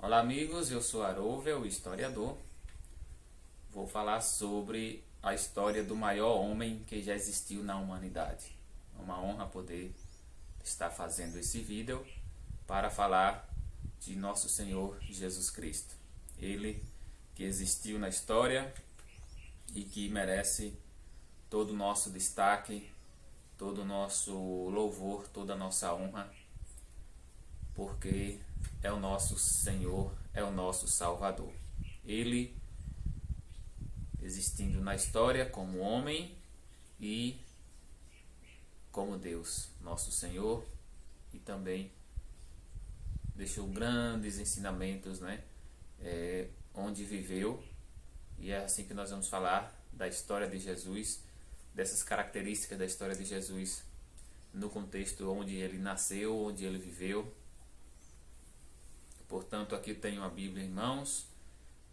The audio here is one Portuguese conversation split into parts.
Olá amigos, eu sou Arouvel, historiador. Vou falar sobre a história do maior homem que já existiu na humanidade. É uma honra poder estar fazendo esse vídeo para falar de nosso Senhor Jesus Cristo. Ele que existiu na história e que merece todo o nosso destaque, todo o nosso louvor, toda a nossa honra, porque é o nosso Senhor, é o nosso Salvador. Ele existindo na história como homem e como Deus, nosso Senhor, e também deixou grandes ensinamentos, onde viveu, e é assim que nós vamos falar da história de Jesus, dessas características da história de Jesus no contexto onde ele nasceu, onde ele viveu. Portanto, aqui tenho a Bíblia em mãos,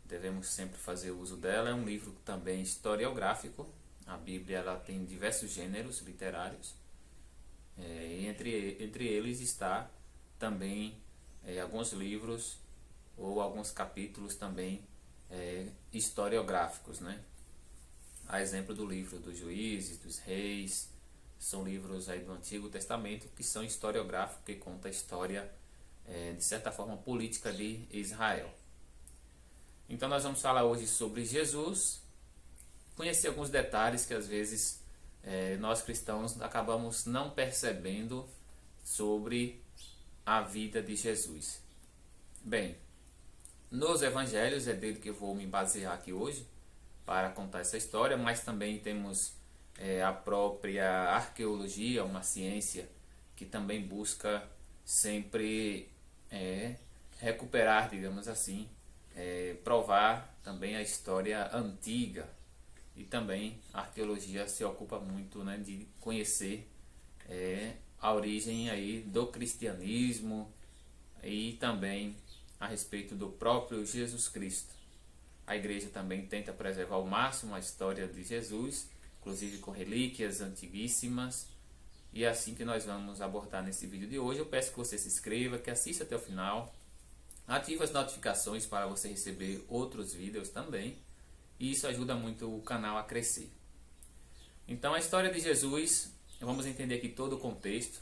devemos sempre fazer uso dela. É um livro também historiográfico. A Bíblia ela tem diversos gêneros literários, e entre eles está também alguns livros ou alguns capítulos também historiográficos, A exemplo do livro dos Juízes, dos Reis, são livros aí do Antigo Testamento que são historiográficos, que contam a história de certa forma política de Israel. Então nós vamos falar hoje sobre Jesus, conhecer alguns detalhes que às vezes nós cristãos acabamos não percebendo sobre a vida de Jesus. Bem, nos evangelhos é dele que eu vou me basear aqui hoje para contar essa história, mas também temos a própria arqueologia, uma ciência que também busca sempre recuperar, digamos assim, provar também a história antiga, e também a arqueologia se ocupa muito de conhecer a origem aí do cristianismo e também a respeito do próprio Jesus Cristo. A igreja também tenta preservar ao máximo a história de Jesus, inclusive com relíquias antiguíssimas. E é assim que nós vamos abordar nesse vídeo de hoje. Eu peço que você se inscreva, que assista até o final, ative as notificações para você receber outros vídeos também, e isso ajuda muito o canal a crescer. Então a história de Jesus, vamos entender aqui todo o contexto.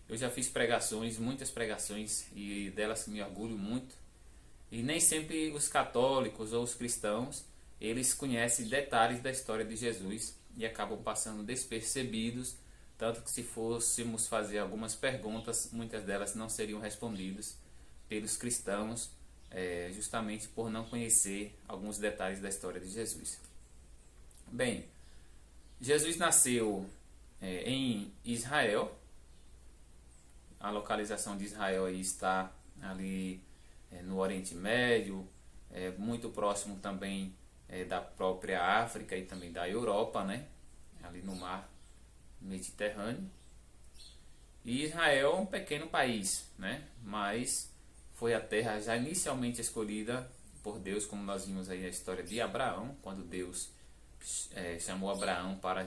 Eu já fiz pregações, muitas pregações, e delas me orgulho muito, e nem sempre os católicos ou os cristãos eles conhecem detalhes da história de Jesus e acabam passando despercebidos. Tanto que se fôssemos fazer algumas perguntas, muitas delas não seriam respondidas pelos cristãos, justamente por não conhecer alguns detalhes da história de Jesus. Bem, Jesus nasceu em Israel. A localização de Israel aí está ali no Oriente Médio, muito próximo também da própria África e também da Europa, ali no mar Mediterrâneo. E Israel é um pequeno país, mas foi a terra já inicialmente escolhida por Deus, como nós vimos aí na história de Abraão, quando Deus chamou Abraão para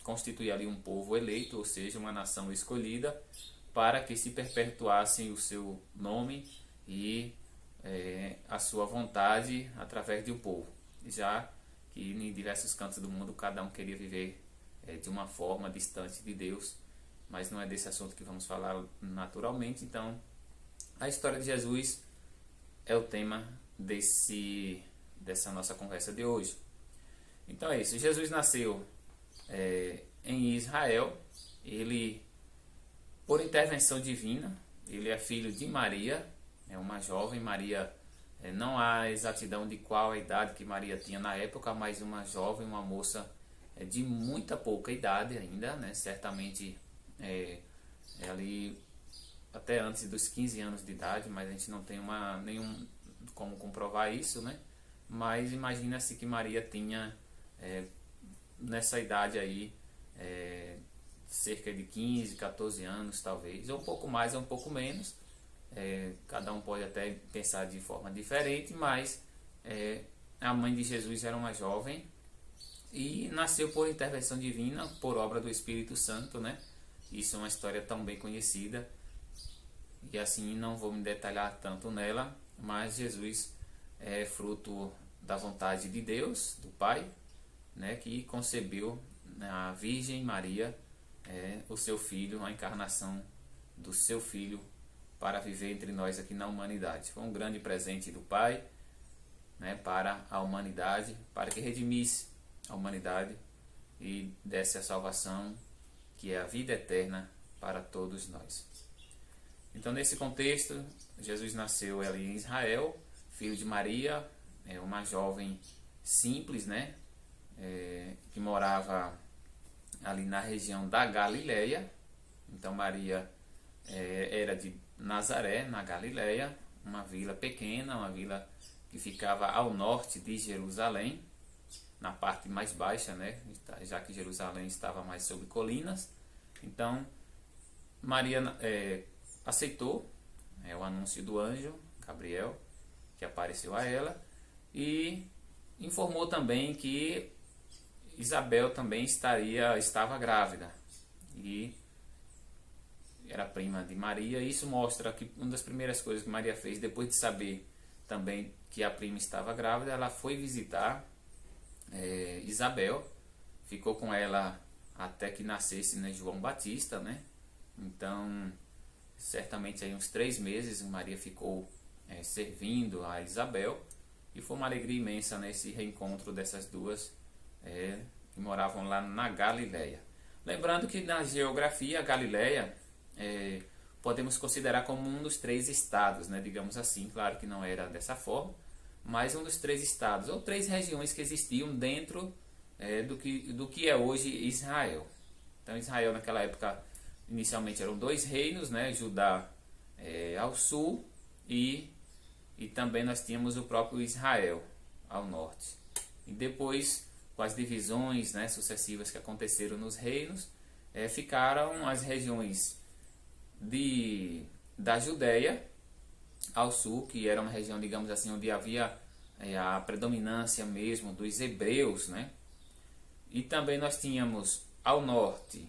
constituir ali um povo eleito, ou seja, uma nação escolhida, para que se perpetuasse o seu nome e a sua vontade através de um povo, já que em diversos cantos do mundo cada um queria viver de uma forma distante de Deus, mas não é desse assunto que vamos falar naturalmente. Então a história de Jesus é o tema dessa nossa conversa de hoje. Então é isso, Jesus nasceu em Israel. Ele, por intervenção divina, ele é filho de Maria, é uma jovem. Maria, não há exatidão de qual a idade que Maria tinha na época, mas uma jovem, uma moça de muita pouca idade ainda, certamente ali até antes dos 15 anos de idade, mas a gente não tem nenhum como comprovar isso, mas imagina-se que Maria tinha nessa idade aí cerca de 15, 14 anos talvez, ou um pouco mais ou um pouco menos, cada um pode até pensar de forma diferente, mas a mãe de Jesus era uma jovem e nasceu por intervenção divina, por obra do Espírito Santo, Isso é uma história tão bem conhecida. e assim não vou me detalhar tanto nela, mas Jesus é fruto da vontade de Deus, do Pai, né, que concebeu a Virgem Maria, o seu filho, a encarnação do seu filho para viver entre nós aqui na humanidade. Foi um grande presente do Pai, né, para a humanidade, para que redimisse a humanidade e desse a salvação, que é a vida eterna para todos nós. Então, nesse contexto, Jesus nasceu ali em Israel, filho de Maria, uma jovem simples, né, que morava ali na região da Galileia. Então, Maria era de Nazaré, na Galileia, uma vila pequena, uma vila que ficava ao norte de Jerusalém, na parte mais baixa, né, já que Jerusalém estava mais sobre colinas. Então, Maria aceitou o anúncio do anjo Gabriel, que apareceu a ela, e informou também que Isabel também estava grávida e era prima de Maria. Isso mostra que uma das primeiras coisas que Maria fez, depois de saber também que a prima estava grávida, ela foi visitar Isabel, ficou com ela até que nascesse, né, João Batista, né? Então, certamente aí uns 3 meses Maria ficou servindo a Isabel, e foi uma alegria imensa nesse reencontro dessas duas que moravam lá na Galileia. Lembrando que na geografia a Galileia podemos considerar como um dos 3 estados, né, digamos assim. Claro que não era dessa forma, mas um dos 3 estados ou 3 regiões que existiam dentro do que é hoje Israel. Então, Israel naquela época inicialmente eram 2 reinos, né, Judá ao sul e também nós tínhamos o próprio Israel ao norte. E depois, com as divisões, né, sucessivas que aconteceram nos reinos, ficaram as regiões da Judéia ao sul, que era uma região, digamos assim, onde havia a predominância mesmo dos hebreus, né? E também nós tínhamos ao norte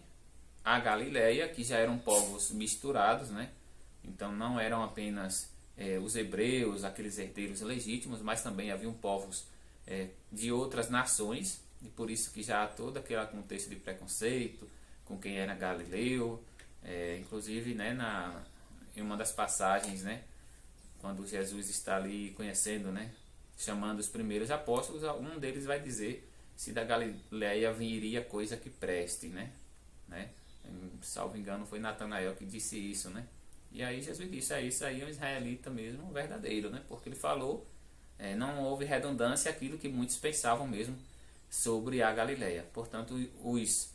a Galileia, que já eram povos misturados, né? Então não eram apenas os hebreus, aqueles herdeiros legítimos, mas também haviam povos de outras nações, e por isso que já há todo aquele contexto de preconceito com quem era galileu. Inclusive, né, em uma das passagens, né, quando Jesus está ali conhecendo, né, chamando os primeiros apóstolos, um deles vai dizer se da Galileia viria coisa que preste, né? Salvo engano, foi Natanael que disse isso, né? E aí Jesus disse, isso aí é um israelita mesmo verdadeiro, né? Porque ele falou, não houve redundância aquilo que muitos pensavam mesmo sobre a Galileia. Portanto, os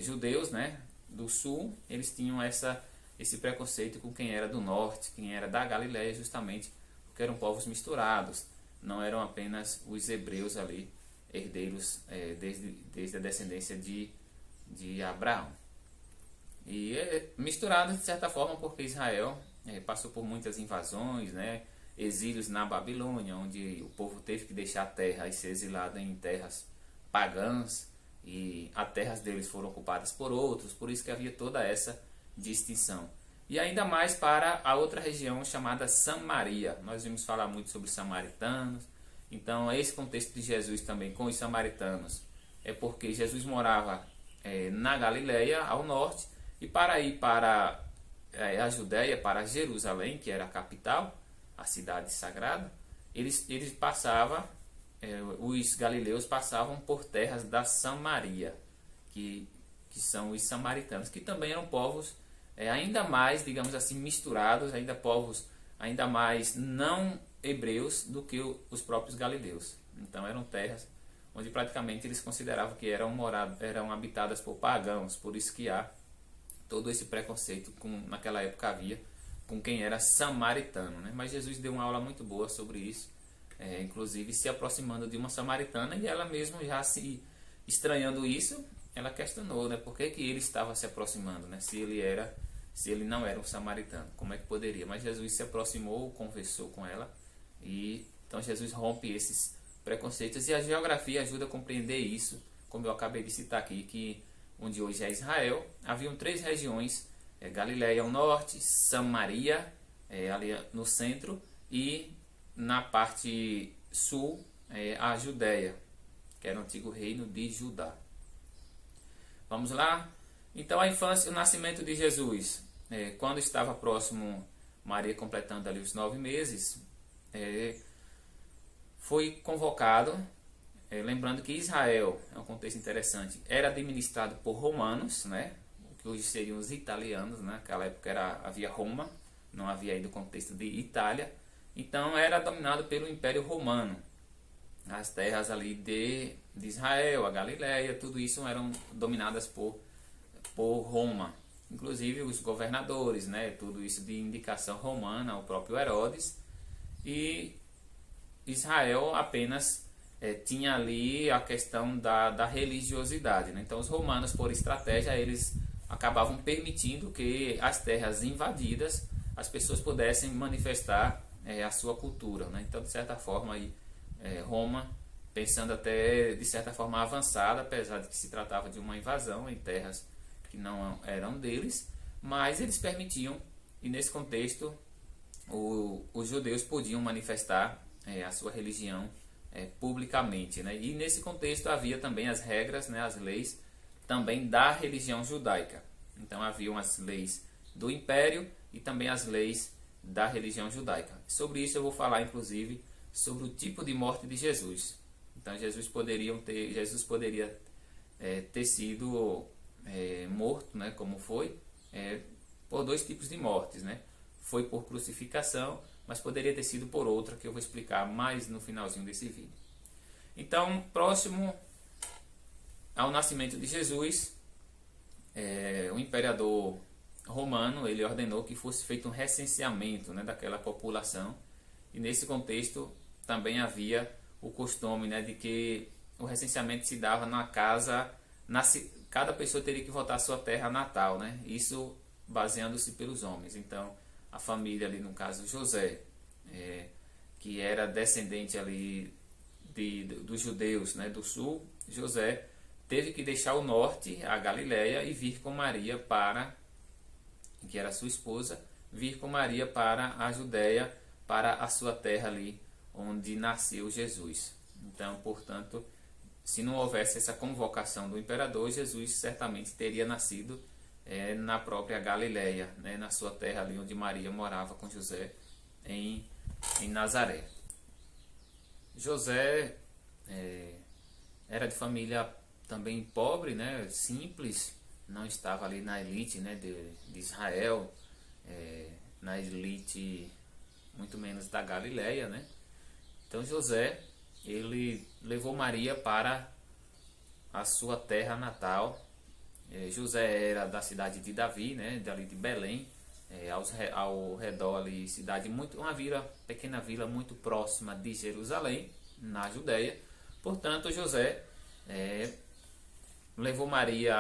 judeus, né, do sul, eles tinham esse preconceito com quem era do norte, quem era da Galileia, justamente porque eram povos misturados, não eram apenas os hebreus ali, herdeiros desde a descendência de Abraão. E misturados de certa forma porque Israel passou por muitas invasões, né, exílios na Babilônia, onde o povo teve que deixar a terra e ser exilado em terras pagãs, e as terras deles foram ocupadas por outros, por isso que havia toda essa distinção. E ainda mais para a outra região chamada Samaria. Nós vimos falar muito sobre samaritanos. Então, esse contexto de Jesus também com os samaritanos é porque Jesus morava na Galileia, ao norte, e para ir para a Judéia, para Jerusalém, que era a capital, a cidade sagrada, eles passavam, os galileus passavam por terras da Samaria, que são os samaritanos, que também eram povos ainda mais, digamos assim, misturados, povos ainda mais não hebreus do que os próprios galileus. Então eram terras onde praticamente eles consideravam que eram habitadas por pagãos, por isso que há todo esse preconceito naquela época havia com quem era samaritano, né? Mas Jesus deu uma aula muito boa sobre isso, inclusive se aproximando de uma samaritana, e ela mesma já se estranhando isso, ela questionou, né, por que ele estava se aproximando, né, se ele não era um samaritano, como é que poderia? Mas Jesus se aproximou, conversou com ela, e então Jesus rompe esses preconceitos, e a geografia ajuda a compreender isso, como eu acabei de citar aqui, que onde hoje é Israel, haviam 3 regiões Galiléia ao norte, Samaria ali no centro, e na parte sul a Judéia, que era o antigo reino de Judá. Vamos lá? Então a infância, o nascimento de Jesus, quando estava próximo, Maria completando ali os 9 meses, foi convocado, lembrando que Israel, é um contexto interessante, era administrado por romanos, né? Que hoje seriam os italianos, né? Naquela época havia Roma, não havia ainda o contexto de Itália, então era dominado pelo Império Romano. As terras ali de Israel, a Galiléia, tudo isso eram dominadas por Roma, inclusive os governadores, né? Tudo isso de indicação romana, o próprio Herodes, e Israel apenas tinha ali a questão da religiosidade, né? Então os romanos, por estratégia, eles acabavam permitindo que as terras invadidas as pessoas pudessem manifestar a sua cultura, né? Então, de certa forma, aí, Roma, pensando até de certa forma avançada, apesar de que se tratava de uma invasão em terras que não eram deles, mas eles permitiam, e nesse contexto os judeus podiam manifestar a sua religião publicamente, né? E nesse contexto havia também as regras, né, as leis também da religião judaica. Então haviam as leis do império e também as leis da religião judaica. Sobre isso eu vou falar inclusive sobre o tipo de morte de Jesus. Então Jesus poderia ter sido morto, né, como foi, por 2 tipos de mortes, né? Foi por crucificação, mas poderia ter sido por outra, que eu vou explicar mais no finalzinho desse vídeo. Então, próximo ao nascimento de Jesus, o imperador romano ele ordenou que fosse feito um recenseamento, né, daquela população, e nesse contexto também havia o costume, né, de que o recenseamento se dava na casa, cada pessoa teria que votar a sua terra natal, né? Isso baseando-se pelos homens. Então a família ali, no caso José, que era descendente ali dos judeus, né, do sul, José teve que deixar o norte, a Galiléia, e vir com Maria que era sua esposa, vir com Maria para a Judéia, para a sua terra ali onde nasceu Jesus. Então, portanto, se não houvesse essa convocação do imperador, Jesus certamente teria nascido na própria Galiléia, né, na sua terra ali onde Maria morava com José, em Nazaré. José era de família também pobre, né, simples, não estava ali na elite, né, de Israel, na elite muito menos da Galiléia, né? Então José, ele levou Maria para a sua terra natal. José era da cidade de Davi, né, dali de Belém, ao redor ali, pequena vila muito próxima de Jerusalém, na Judéia. Portanto, José levou Maria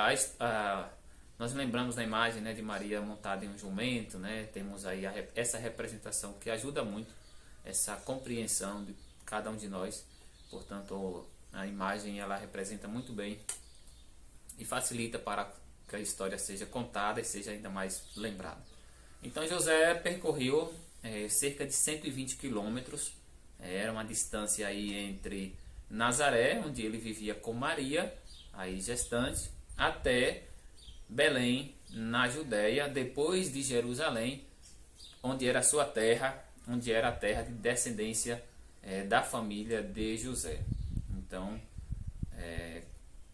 nós lembramos na imagem, né, de Maria montada em um jumento, né? Temos aí essa representação que ajuda muito essa compreensão de cada um de nós. Portanto, a imagem ela representa muito bem e facilita para que a história seja contada e seja ainda mais lembrada. Então José percorreu cerca de 120 quilômetros, era uma distância aí entre Nazaré, onde ele vivia com Maria, aí gestante, até Belém, na Judéia, depois de Jerusalém, onde era a sua terra, onde era a terra de descendência da família de José. Então,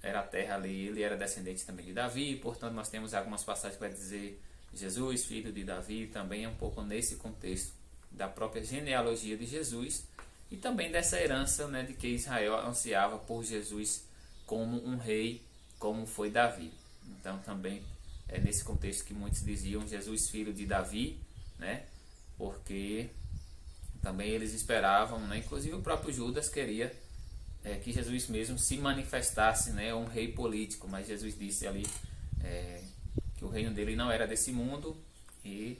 era a terra ali, ele era descendente também de Davi, portanto nós temos algumas passagens que vai dizer Jesus, filho de Davi, também é um pouco nesse contexto da própria genealogia de Jesus e também dessa herança, né, de que Israel ansiava por Jesus como um rei, como foi Davi. Então também é nesse contexto que muitos diziam Jesus filho de Davi, né? Porque também eles esperavam, né? Inclusive o próprio Judas queria que Jesus mesmo se manifestasse, né? Um rei político, mas Jesus disse ali que o reino dele não era desse mundo e,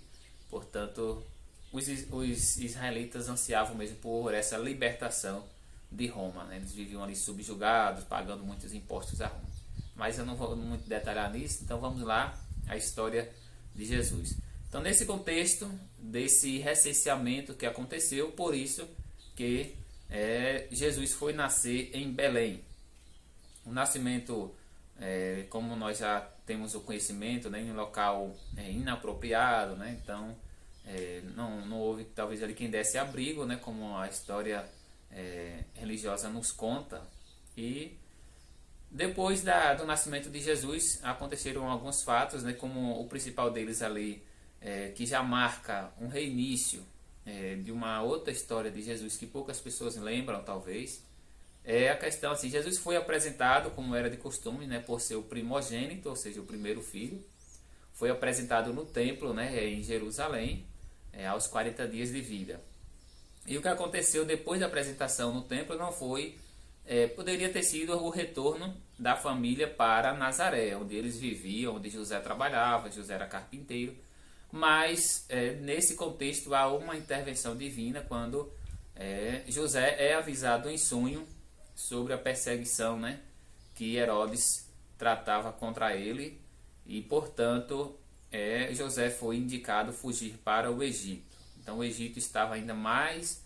portanto, os israelitas ansiavam mesmo por essa libertação de Roma, né? Eles viviam ali subjugados, pagando muitos impostos a Roma. Mas eu não vou muito detalhar nisso, então vamos lá, a história de Jesus. Então, nesse contexto desse recenseamento que aconteceu, por isso que Jesus foi nascer em Belém. O nascimento, como nós já temos o conhecimento, né, em um local inapropriado, né, então não houve talvez ali quem desse abrigo, né, como a história religiosa nos conta. E depois do nascimento de Jesus aconteceram alguns fatos, né, como o principal deles ali, que já marca um reinício de uma outra história de Jesus que poucas pessoas lembram talvez. É a questão assim, Jesus foi apresentado como era de costume, né, por ser o primogênito, ou seja, o primeiro filho. Foi apresentado no templo, né, em Jerusalém, aos 40 dias de vida. E o que aconteceu depois da apresentação no templo não foi, poderia ter sido o retorno da família para Nazaré, onde eles viviam, onde José trabalhava, José era carpinteiro. Mas nesse contexto há uma intervenção divina quando José é avisado em sonho sobre a perseguição, né, que Herodes tratava contra ele, e portanto José foi indicado fugir para o Egito. Então o Egito estava ainda mais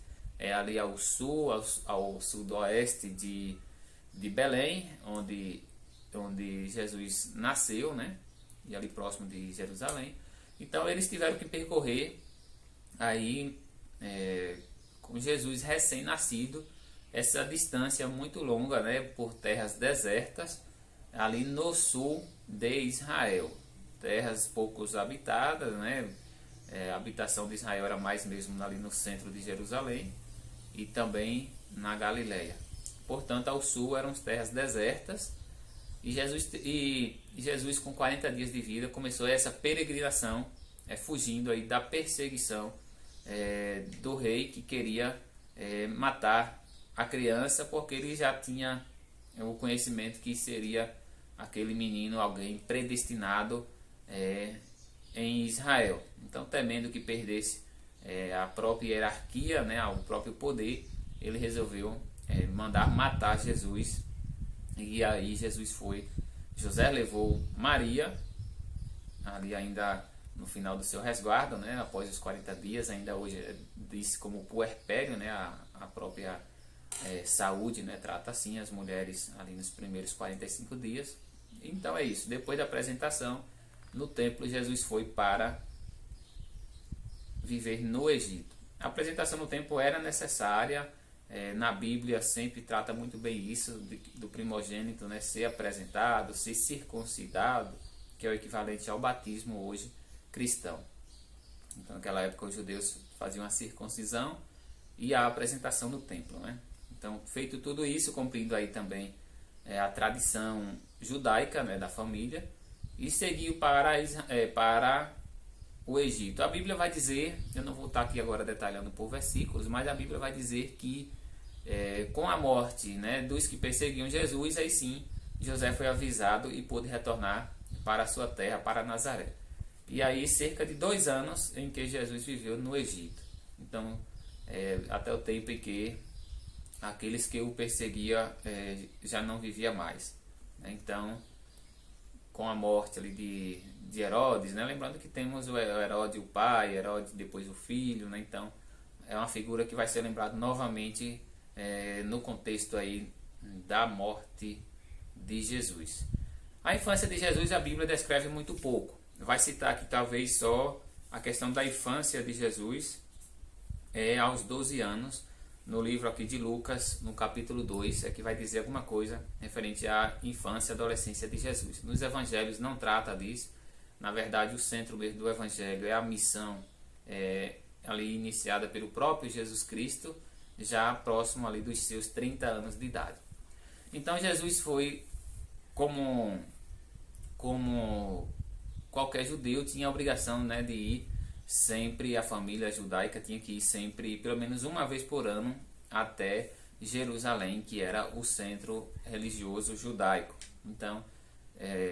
ali ao sul, ao sudoeste de Belém, onde Jesus nasceu, né, e ali próximo de Jerusalém. Então eles tiveram que percorrer aí com Jesus recém-nascido essa distância muito longa, né, por terras desertas ali no sul de Israel, terras poucos habitadas, né, a habitação de Israel era mais mesmo ali no centro de Jerusalém e também na Galileia. Portanto, ao sul eram terras desertas. E Jesus com 40 dias de vida começou essa peregrinação, fugindo aí da perseguição do rei que queria matar a criança, porque ele já tinha o conhecimento que seria aquele menino alguém predestinado em Israel. Então, temendo que perdesse a própria hierarquia, né, o próprio poder, ele resolveu mandar matar Jesus. E aí José levou Maria, ali ainda no final do seu resguardo, né, após os 40 dias, ainda hoje diz como puerpério, né, a própria saúde, né, trata assim as mulheres ali nos primeiros 45 dias. Então é isso, depois da apresentação no templo, Jesus foi para viver no Egito. A apresentação no templo era necessária. Na Bíblia sempre trata muito bem isso, do primogênito, né, ser apresentado, ser circuncidado, que é o equivalente ao batismo hoje cristão. Então naquela época os judeus faziam a circuncisão e a apresentação no templo, né? Então, feito tudo isso, cumprindo aí também a tradição judaica, né, da família, e seguiu para o Egito. A Bíblia vai dizer, eu não vou estar aqui agora detalhando por versículos, mas a Bíblia vai dizer que com a morte, né, dos que perseguiam Jesus, aí sim José foi avisado e pôde retornar para a sua terra, para Nazaré. E aí cerca de 2 anos em que Jesus viveu no Egito. Então até o tempo em que aqueles que o perseguiam já não vivia mais. Então, com a morte ali de Herodes, né? Lembrando que temos o Herodes o pai, Herodes depois o filho, né? Então é uma figura que vai ser lembrada novamente no contexto aí da morte de Jesus. A infância de Jesus a Bíblia descreve muito pouco. Vai citar aqui talvez só a questão da infância de Jesus aos 12 anos, no livro aqui de Lucas, no capítulo 2, que vai dizer alguma coisa referente à infância e adolescência de Jesus. Nos evangelhos não trata disso. Na verdade, o centro mesmo do evangelho é a missão ali iniciada pelo próprio Jesus Cristo, já próximo ali dos seus 30 anos de idade. Então Jesus foi, como qualquer judeu, tinha a obrigação, né, de ir sempre, a família judaica tinha que ir sempre, pelo menos uma vez por ano, até Jerusalém, que era o centro religioso judaico. Então,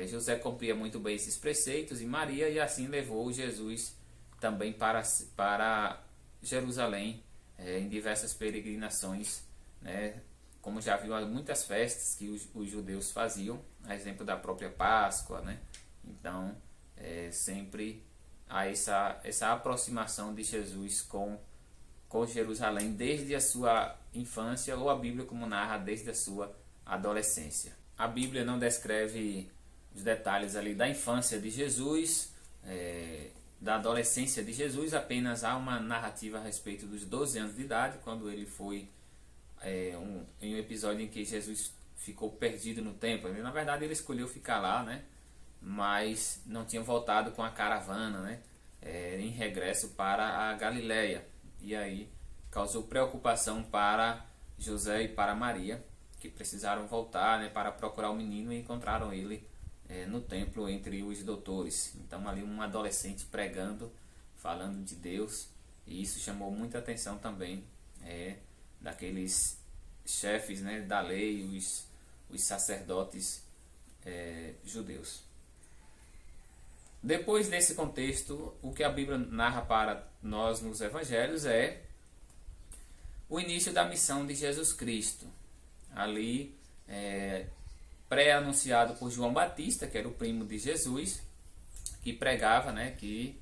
José cumpria muito bem esses preceitos, e Maria, e assim levou Jesus também para Jerusalém, em diversas peregrinações, né, como já viu muitas festas que os judeus faziam, a exemplo da própria Páscoa, né? Então, sempre a essa aproximação de Jesus com Jerusalém desde a sua infância, ou a Bíblia como narra desde a sua adolescência. A Bíblia não descreve os detalhes ali da infância de Jesus, da adolescência de Jesus, apenas há uma narrativa a respeito dos 12 anos de idade, quando ele foi em um episódio em que Jesus ficou perdido no templo. Na verdade ele escolheu ficar lá, né? Mas não tinha voltado com a caravana, né? Em regresso para a Galileia. E aí causou preocupação para José e para Maria, que precisaram voltar, né, para procurar o menino, e encontraram ele no templo entre os doutores. Então ali um adolescente pregando, falando de Deus, e isso chamou muita atenção também daqueles chefes, né, da lei, os sacerdotes judeus. Depois desse contexto, o que a Bíblia narra para nós nos evangelhos é o início da missão de Jesus Cristo. Ali, pré-anunciado por João Batista, que era o primo de Jesus, que pregava, né, que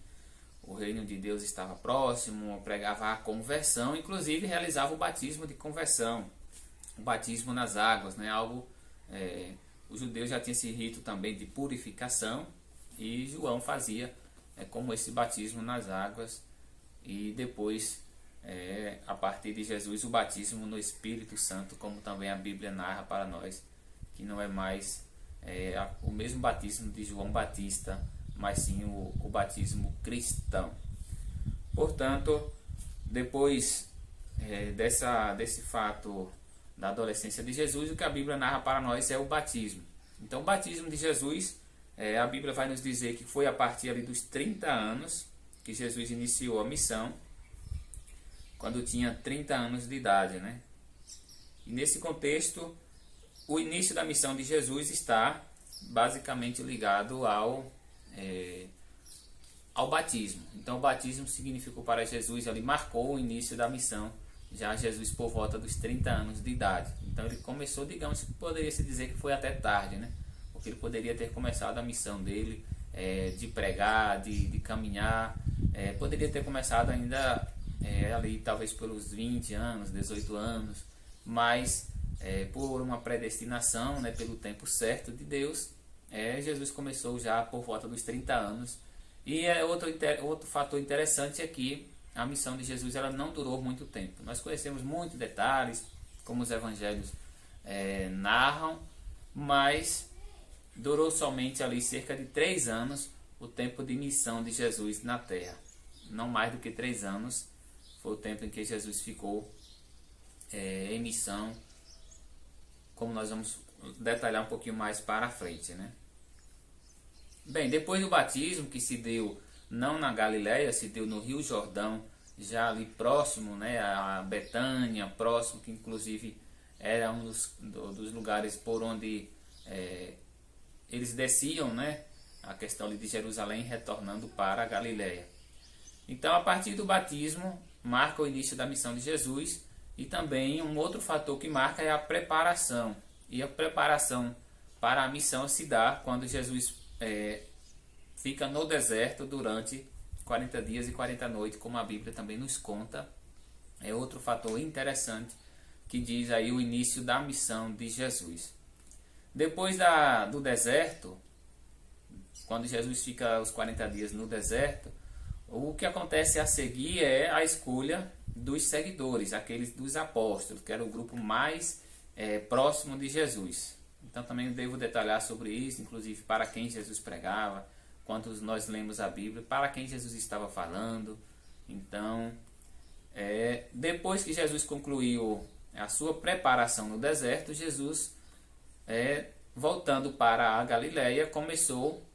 o reino de Deus estava próximo, pregava a conversão, inclusive realizava o batismo de conversão, o batismo nas águas, né, algo, os judeus já tinham esse rito também de purificação, e João fazia como esse batismo nas águas, e depois, a partir de Jesus, o batismo no Espírito Santo, como também a Bíblia narra para nós, que não é mais o mesmo batismo de João Batista, mas sim o batismo cristão. Portanto, depois desse fato da adolescência de Jesus, o que a Bíblia narra para nós é o batismo. Então, o batismo de Jesus, a Bíblia vai nos dizer que foi a partir ali dos 30 anos que Jesus iniciou a missão, quando tinha 30 anos de idade, né? E nesse contexto, o início da missão de Jesus está basicamente ligado ao batismo. Então, o batismo significou para Jesus, ele marcou o início da missão, já Jesus por volta dos 30 anos de idade. Então, ele começou, digamos, poderia se dizer que foi até tarde, né? Porque ele poderia ter começado a missão dele de pregar, de caminhar, poderia ter começado ainda ali talvez pelos 20 anos, 18 anos, mas por uma predestinação, né, pelo tempo certo de Deus, Jesus começou já por volta dos 30 anos. E outro fator interessante é que a missão de Jesus ela não durou muito tempo. Nós conhecemos muitos detalhes, como os evangelhos narram, mas durou somente ali cerca de 3 anos o tempo de missão de Jesus na terra. Não mais do que 3 anos foi o tempo em que Jesus ficou em missão, como nós vamos detalhar um pouquinho mais para frente, né? Bem, depois do batismo, que se deu não na Galileia, se deu no Rio Jordão, já ali próximo, né, a Betânia, próximo, que inclusive era um dos lugares por onde eles desciam, né, a questão ali de Jerusalém, retornando para a Galileia. Então, a partir do batismo, marca o início da missão de Jesus, e também um outro fator que marca é a preparação. E a preparação para a missão se dá quando Jesus fica no deserto durante 40 dias e 40 noites, como a Bíblia também nos conta. É outro fator interessante que diz aí o início da missão de Jesus. Depois do deserto, quando Jesus fica os 40 dias no deserto, o que acontece a seguir é a escolha dos seguidores, aqueles dos apóstolos, que era o grupo mais próximo de Jesus. Então também devo detalhar sobre isso, inclusive para quem Jesus pregava, quantos nós lemos a Bíblia, para quem Jesus estava falando. Então, depois que Jesus concluiu a sua preparação no deserto, Jesus, voltando para a Galileia, começou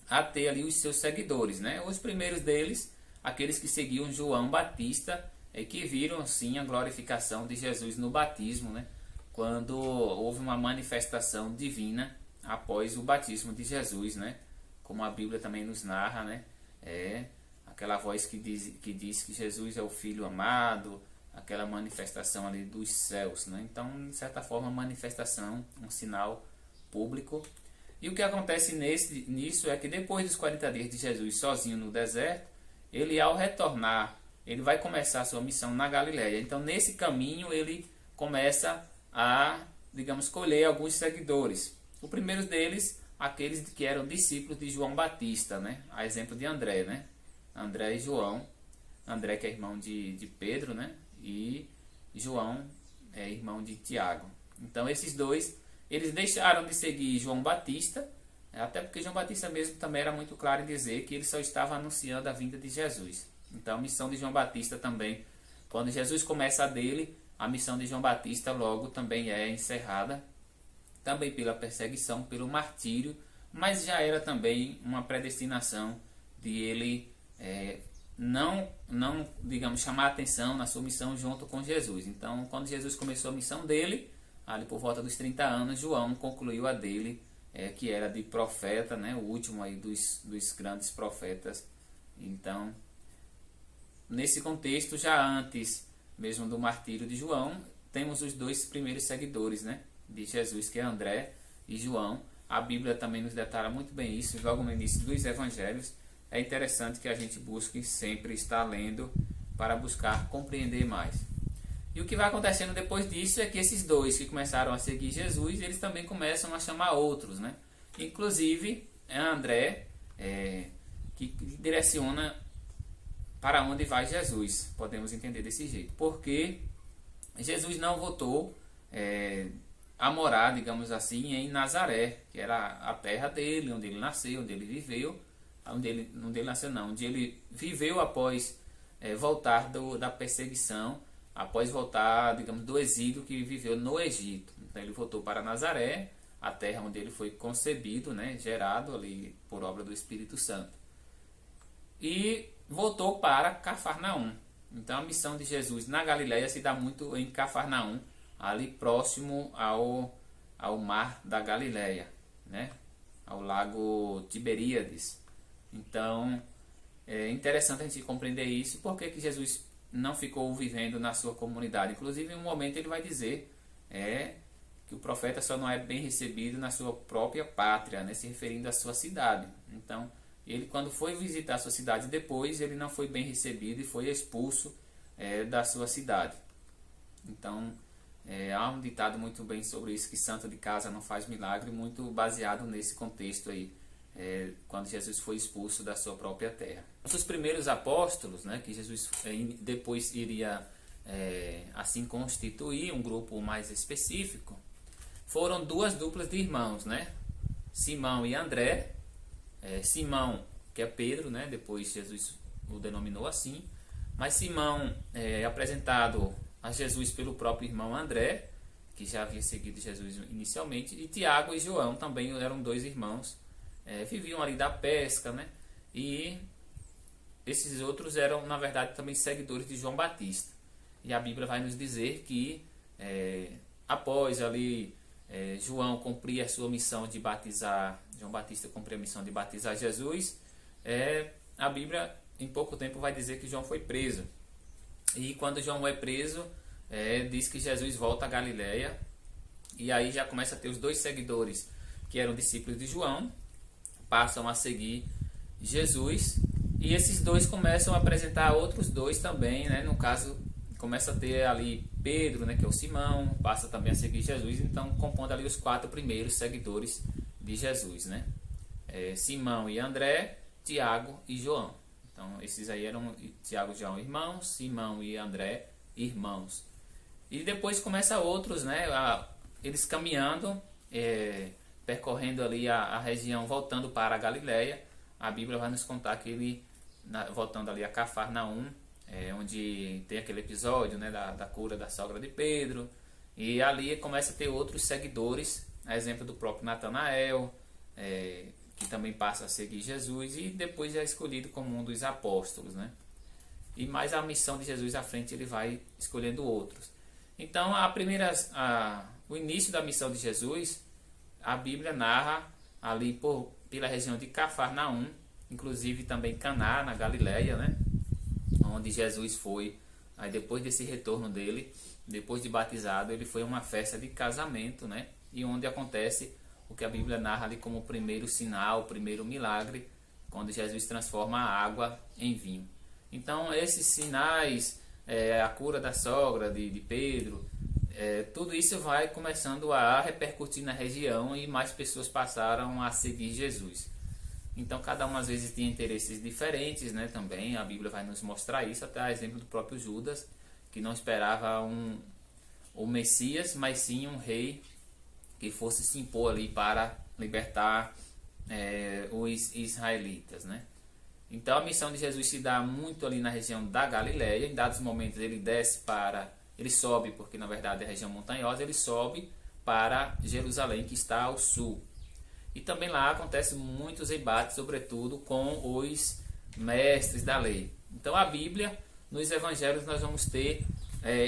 a ter ali os seus seguidores, né? Os primeiros deles, aqueles que seguiam João Batista, que viram assim a glorificação de Jesus no batismo, né? Quando houve uma manifestação divina após o batismo de Jesus, né? Como a Bíblia também nos narra, né? Aquela voz que diz que Jesus é o Filho amado, aquela manifestação ali dos céus, né? Então, de certa forma, manifestação, um sinal público. E o que acontece nisso é que depois dos 40 dias de Jesus sozinho no deserto, ele ao retornar, ele vai começar a sua missão na Galileia. Então nesse caminho ele começa a, digamos, colher alguns seguidores. O primeiro deles, aqueles que eram discípulos de João Batista, né? A exemplo de André, né? André e João. André que é irmão de Pedro, né? E João é irmão de Tiago. Então esses dois, eles deixaram de seguir João Batista, até porque João Batista mesmo também era muito claro em dizer que ele só estava anunciando a vinda de Jesus. Então a missão de João Batista também, quando Jesus começa a dele, a missão de João Batista logo também é encerrada, também pela perseguição, pelo martírio, mas já era também uma predestinação de ele não, digamos, chamar a atenção na sua missão junto com Jesus. Então, quando Jesus começou a missão dele, ali por volta dos 30 anos, João concluiu a dele, que era de profeta, né, o último aí dos grandes profetas. Então, nesse contexto, já antes mesmo do martírio de João, temos os dois primeiros seguidores, né, de Jesus, que é André e João. A Bíblia também nos detalha muito bem isso, logo no início dos evangelhos. É interessante que a gente busque sempre estar lendo para buscar compreender mais. E o que vai acontecendo depois disso é que esses dois que começaram a seguir Jesus, eles também começam a chamar outros, né? Inclusive é André que direciona para onde vai Jesus, podemos entender desse jeito. Porque Jesus não voltou a morar, digamos assim, em Nazaré, que era a terra dele, onde ele nasceu, onde ele viveu, onde ele viveu após voltar da perseguição, após voltar, digamos, do exílio que viveu no Egito. Então ele voltou para Nazaré, a terra onde ele foi concebido, né, gerado ali por obra do Espírito Santo. E voltou para Cafarnaum. Então a missão de Jesus na Galileia se dá muito em Cafarnaum, ali próximo ao mar da Galileia, né, ao lago Tiberíades. Então é interessante a gente compreender isso, porque que Jesus não ficou vivendo na sua comunidade. Inclusive em um momento ele vai dizer que o profeta só não é bem recebido na sua própria pátria, né, se referindo à sua cidade. Então ele, quando foi visitar a sua cidade depois, ele não foi bem recebido e foi expulso da sua cidade. Então há um ditado muito bem sobre isso, que santo de casa não faz milagre, muito baseado nesse contexto aí, quando Jesus foi expulso da sua própria terra. Os primeiros apóstolos, né, que Jesus depois iria assim constituir um grupo mais específico, foram duas duplas de irmãos, né? Simão e André. Simão, que é Pedro, né? Depois Jesus o denominou assim, mas Simão é apresentado a Jesus pelo próprio irmão André, que já havia seguido Jesus inicialmente, e Tiago e João também eram dois irmãos, viviam ali da pesca, né? E esses outros eram, na verdade, também seguidores de João Batista. E a Bíblia vai nos dizer que após ali João cumprir a sua missão de batizar, João Batista cumprir a missão de batizar Jesus, a Bíblia em pouco tempo vai dizer que João foi preso. E quando João é preso, diz que Jesus volta a Galileia, e aí já começa a ter os dois seguidores que eram discípulos de João, passam a seguir Jesus, e esses dois começam a apresentar outros dois também, né? No caso, começa a ter ali Pedro, né, que é o Simão, passa também a seguir Jesus, então compondo ali os 4 primeiros seguidores de Jesus, né? Simão e André, Tiago e João. Então esses aí eram Tiago e João irmãos, Simão e André irmãos. E depois começa outros, né, eles caminhando, percorrendo ali a região, voltando para a Galileia. A Bíblia vai nos contar que ele, voltando ali a Cafarnaum, onde tem aquele episódio, né, da cura da sogra de Pedro, e ali começa a ter outros seguidores, a exemplo do próprio Natanael, que também passa a seguir Jesus, e depois é escolhido como um dos apóstolos, né? E mais a missão de Jesus à frente, ele vai escolhendo outros. Então o início da missão de Jesus, a Bíblia narra ali pela região de Cafarnaum, inclusive também Caná, na Galileia, né, onde Jesus foi. Aí depois desse retorno dele, depois de batizado, ele foi a uma festa de casamento, né, e onde acontece o que a Bíblia narra ali como o primeiro sinal, o primeiro milagre, quando Jesus transforma a água em vinho. Então esses sinais, a cura da sogra de Pedro, tudo isso vai começando a repercutir na região e mais pessoas passaram a seguir Jesus. Então cada um às vezes tinha interesses diferentes, né? Também a Bíblia vai nos mostrar isso, até a exemplo do próprio Judas, que não esperava o Messias, mas sim um rei que fosse se impor ali para libertar os israelitas, né? Então a missão de Jesus se dá muito ali na região da Galileia. Em dados momentos ele sobe, porque na verdade é a região montanhosa, ele sobe para Jerusalém, que está ao sul. E também lá acontecem muitos embates, sobretudo com os mestres da lei. Então a Bíblia, nos evangelhos nós vamos ter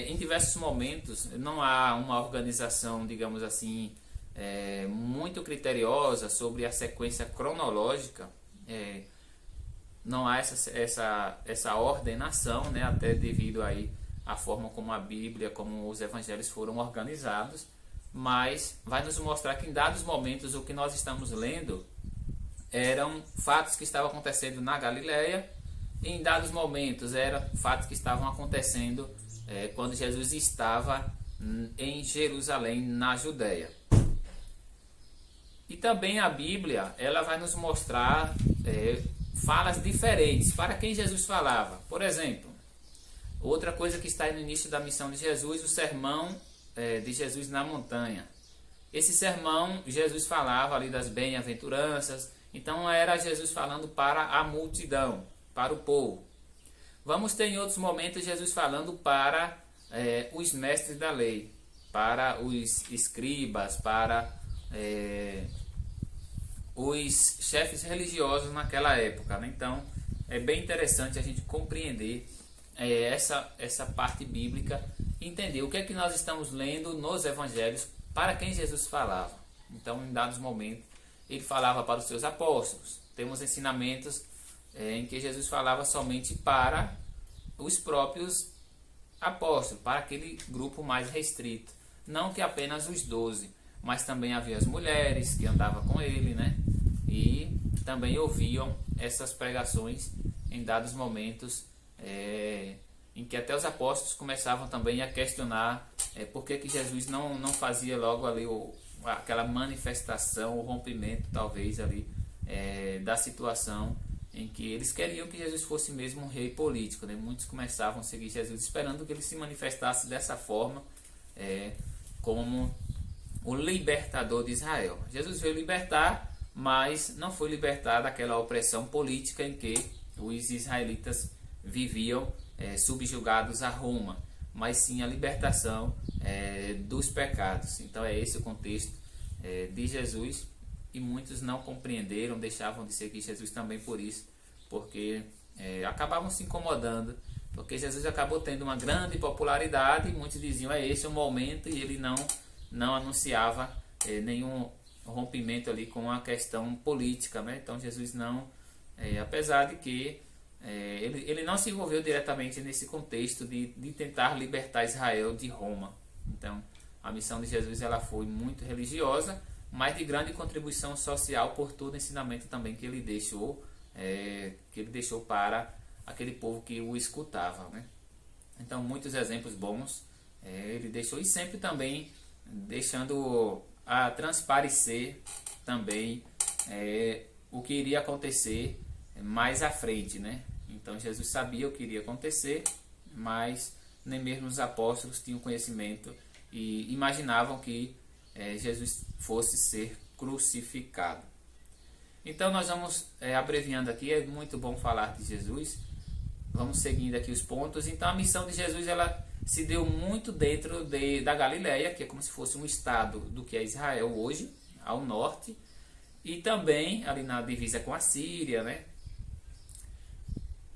em diversos momentos, não há uma organização, digamos assim, muito criteriosa sobre a sequência cronológica, não há essa ordenação, né, até devido aí à forma como a Bíblia, como os evangelhos foram organizados, mas vai nos mostrar que em dados momentos o que nós estamos lendo eram fatos que estavam acontecendo na Galileia, e em dados momentos eram fatos que estavam acontecendo quando Jesus estava em Jerusalém, na Judéia. E também a Bíblia, ela vai nos mostrar falas diferentes para quem Jesus falava. Por exemplo, outra coisa que está aí no início da missão de Jesus, o sermão de Jesus na montanha. Esse sermão, Jesus falava ali das bem-aventuranças, então era Jesus falando para a multidão, para o povo. Vamos ter em outros momentos Jesus falando para os mestres da lei, para os escribas, para os chefes religiosos naquela época, né? Então é bem interessante a gente compreender essa parte bíblica, entender o que é que nós estamos lendo nos evangelhos, para quem Jesus falava. Então em dados momentos ele falava para os seus apóstolos. Temos ensinamentos em que Jesus falava somente para os próprios apóstolos, para aquele grupo mais restrito, não que apenas os 12, mas também havia as mulheres que andavam com ele, né? E também ouviam essas pregações em dados momentos em que até os apóstolos começavam também a questionar por que Jesus não fazia logo ali aquela manifestação, o rompimento talvez ali da situação em que eles queriam que Jesus fosse mesmo um rei político, né? Muitos começavam a seguir Jesus esperando que ele se manifestasse dessa forma, como o libertador de Israel. Jesus veio libertar, mas não foi libertar daquela opressão política em que os israelitas viviam subjugados a Roma, mas sim a libertação dos pecados. Então é esse o contexto de Jesus, e muitos não compreenderam, deixavam de seguir Jesus também por isso, porque acabavam se incomodando, porque Jesus acabou tendo uma grande popularidade e muitos diziam esse é o momento, e ele não anunciava nenhum rompimento ali com a questão política, né? Então Jesus não, apesar de que ele não se envolveu diretamente nesse contexto de tentar libertar Israel de Roma. Então a missão de Jesus ela foi muito religiosa, mas de grande contribuição social por todo o ensinamento também que ele deixou para aquele povo que o escutava, né? Então muitos exemplos bons ele deixou, e sempre também deixando a transparecer também o que iria acontecer mais à frente, né? Então Jesus sabia o que iria acontecer, mas nem mesmo os apóstolos tinham conhecimento e imaginavam que Jesus fosse ser crucificado. Então nós vamos abreviando aqui, é muito bom falar de Jesus. Vamos seguindo aqui os pontos. Então a missão de Jesus ela se deu muito dentro da Galileia, que é como se fosse um estado do que é Israel hoje, ao norte, e também ali na divisa com a Síria, né?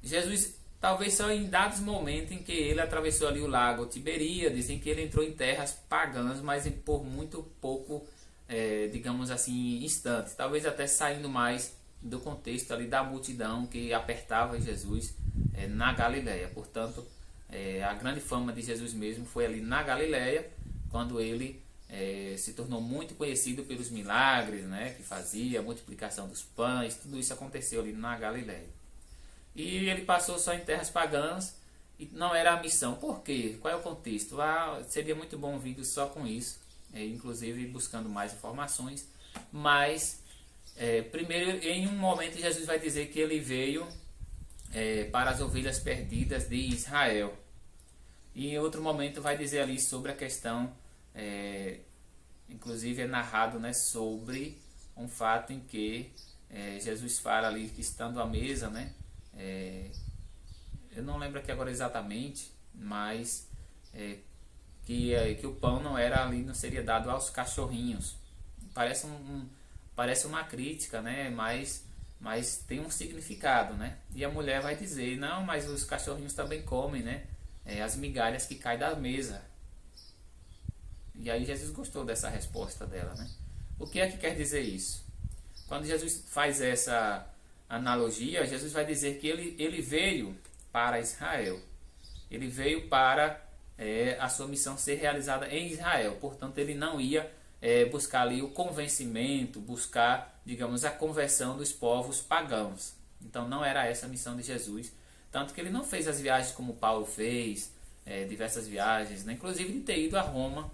Jesus, talvez só em dados momentos em que ele atravessou ali o lago Tiberíades, em que ele entrou em terras pagãs, mas por muito pouco, digamos assim, instantes, talvez até saindo mais do contexto ali da multidão que apertava Jesus na Galileia. Portanto, a grande fama de Jesus mesmo foi ali na Galileia, quando ele se tornou muito conhecido pelos milagres, né, que fazia, a multiplicação dos pães, tudo isso aconteceu ali na Galileia. E ele passou só em terras pagãs e não era a missão. Por quê? Qual é o contexto? Seria muito bom um vídeo só com isso, inclusive buscando mais informações, mas primeiro, em um momento Jesus vai dizer que ele veio para as ovelhas perdidas de Israel. E em outro momento vai dizer ali sobre a questão, inclusive é narrado, né, sobre um fato em que Jesus fala ali que estando à mesa, né, eu não lembro aqui agora exatamente, mas que o pão não era ali, não seria dado aos cachorrinhos. Parece uma crítica, né, mas tem um significado, né? E a mulher vai dizer, não, mas os cachorrinhos também comem, né, as migalhas que caem da mesa. E aí Jesus gostou dessa resposta dela, né? O que é que quer dizer isso? Quando Jesus faz essa analogia, Jesus vai dizer que ele veio para Israel. Ele veio para a sua missão ser realizada em Israel. Portanto, ele não ia buscar ali o convencimento, buscar, digamos, a conversão dos povos pagãos. Então, não era essa a missão de Jesus. Tanto que ele não fez as viagens como Paulo fez, diversas viagens, né? Inclusive de ter ido a Roma.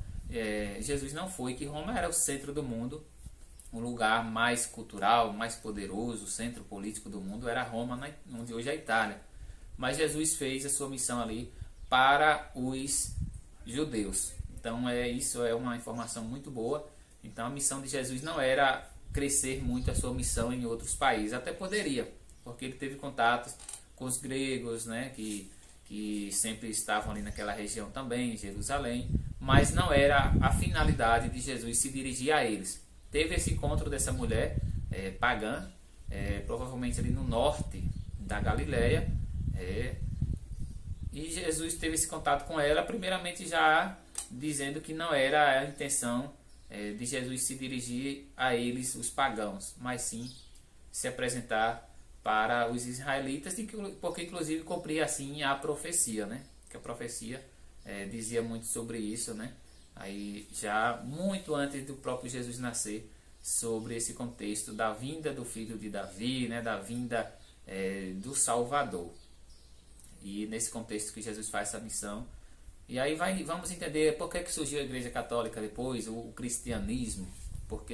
Jesus não foi, que Roma era o centro do mundo, o lugar mais cultural, mais poderoso, o centro político do mundo era Roma, onde hoje é a Itália. Mas Jesus fez a sua missão ali para os judeus. Então isso é uma informação muito boa. Então a missão de Jesus não era crescer muito a sua missão em outros países, até poderia, porque ele teve contatos com os gregos, né, que sempre estavam ali naquela região também, em Jerusalém, mas não era a finalidade de Jesus se dirigir a eles. Teve esse encontro dessa mulher pagã, provavelmente ali no norte da Galileia, e Jesus teve esse contato com ela, primeiramente já dizendo que não era a intenção de Jesus se dirigir a eles, os pagãos, mas sim se apresentar para os israelitas, porque inclusive cumpria assim a profecia, né? Que a profecia dizia muito sobre isso, né? Aí já muito antes do próprio Jesus nascer, sobre esse contexto da vinda do filho de Davi, né? Da vinda do Salvador. E nesse contexto que Jesus faz essa missão. E aí vamos entender por que surgiu a Igreja Católica depois, o cristianismo, por que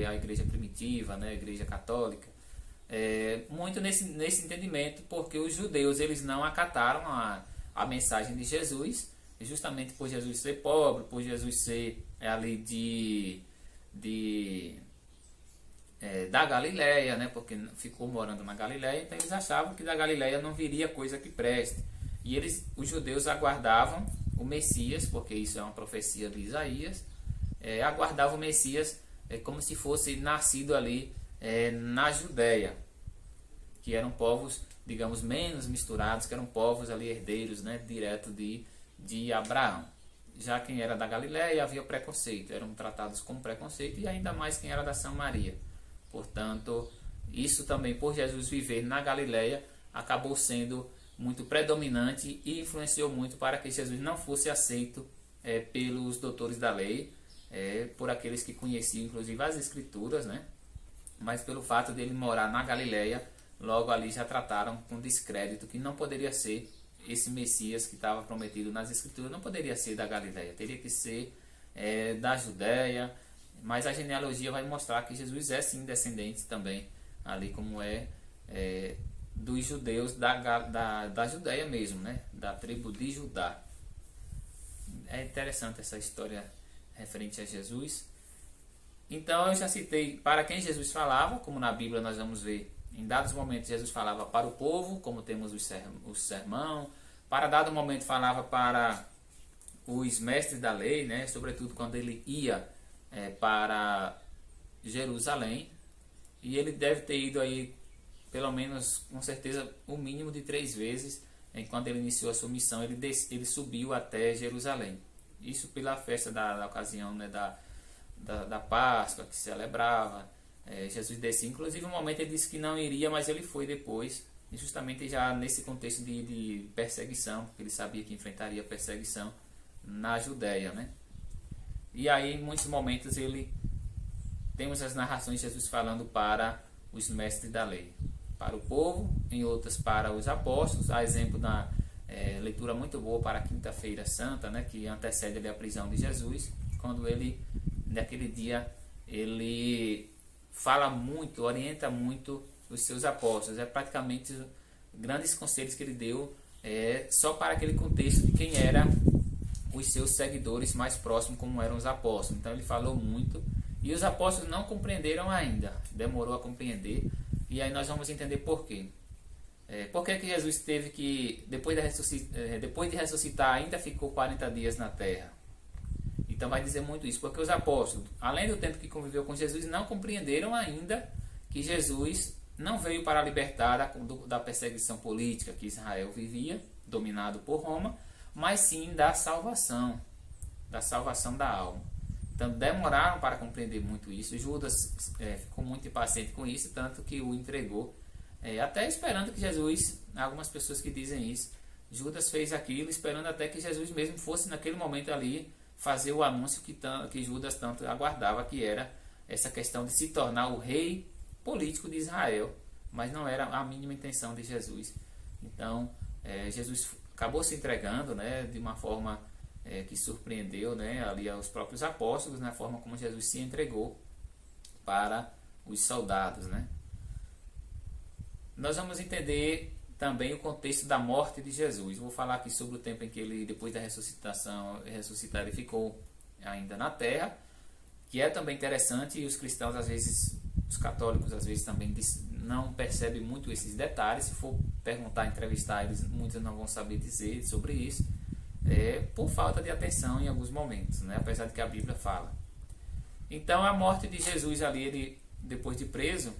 a Igreja primitiva, né? A Igreja Católica. Muito nesse entendimento, porque os judeus eles não acataram a mensagem de Jesus, justamente por Jesus ser pobre, por Jesus ser ali da Galileia, né? Porque ficou morando na Galileia, então eles achavam que da Galileia não viria coisa que preste. E os judeus aguardavam o Messias, porque isso é uma profecia de Isaías, aguardavam o Messias como se fosse nascido ali na Judéia, que eram povos, digamos, menos misturados, que eram povos ali herdeiros, né, direto de Abraão. Já quem era da Galileia havia preconceito, eram tratados com preconceito, e ainda mais quem era da Samaria. Portanto, isso também, por Jesus viver na Galileia, acabou sendo muito predominante e influenciou muito para que Jesus não fosse aceito pelos doutores da lei, por aqueles que conheciam inclusive as Escrituras, né? Mas pelo fato dele morar na Galileia, logo ali já trataram com descrédito que não poderia ser esse Messias que estava prometido nas Escrituras, não poderia ser da Galileia, teria que ser da Judéia, mas a genealogia vai mostrar que Jesus é sim descendente também, ali como dos judeus da Judéia mesmo, né? Da tribo de Judá. É interessante essa história referente a Jesus. Então eu já citei para quem Jesus falava, como na Bíblia nós vamos ver, em dados momentos Jesus falava para o povo, como temos o sermão, para dado momento falava para os mestres da lei, né? Sobretudo quando ele ia para Jerusalém, e ele deve ter ido aí pelo menos, com certeza, o mínimo de 3 vezes, quando ele iniciou a sua missão, ele subiu até Jerusalém. Isso pela festa da ocasião, né, da Páscoa, que se celebrava. Jesus descia, inclusive um momento ele disse que não iria, mas ele foi depois, justamente já nesse contexto de perseguição, porque ele sabia que enfrentaria perseguição na Judéia, né? E aí, em muitos momentos, temos as narrações de Jesus falando para os mestres da lei, para o povo, em outras para os apóstolos. Há exemplo na leitura muito boa para a Quinta-feira Santa, né, que antecede ali a prisão de Jesus, quando ele, naquele dia, ele fala muito, orienta muito os seus apóstolos. É praticamente grandes conselhos que ele deu só para aquele contexto de quem era os seus seguidores mais próximos, como eram os apóstolos. Então ele falou muito e os apóstolos não compreenderam ainda, demorou a compreender. E aí nós vamos entender por quê. Por que Jesus teve que, depois de ressuscitar, ainda ficou 40 dias na terra? Então vai dizer muito isso, porque os apóstolos, além do tempo que conviveu com Jesus, não compreenderam ainda que Jesus não veio para libertar da perseguição política que Israel vivia, dominado por Roma, mas sim da salvação da alma. Então demoraram para compreender muito isso. Judas ficou muito impaciente com isso, tanto que o entregou, até esperando que Jesus, algumas pessoas que dizem isso, Judas fez aquilo esperando até que Jesus mesmo fosse naquele momento ali fazer o anúncio que Judas tanto aguardava, que era essa questão de se tornar o rei político de Israel, mas não era a mínima intenção de Jesus. Então Jesus acabou se entregando, né, de uma forma que surpreendeu, né, ali aos próprios apóstolos, na forma como Jesus se entregou para os soldados, né. Nós vamos entender também o contexto da morte de Jesus. Vou falar aqui sobre o tempo em que ele, depois da ressuscitar, ele ficou ainda na terra, que é também interessante, e os cristãos às vezes, os católicos às vezes também não percebem muito esses detalhes. Se for perguntar, entrevistar eles, muitos não vão saber dizer sobre isso, por falta de atenção em alguns momentos, né? Apesar de que a Bíblia fala. Então a morte de Jesus ali, ele, depois de preso,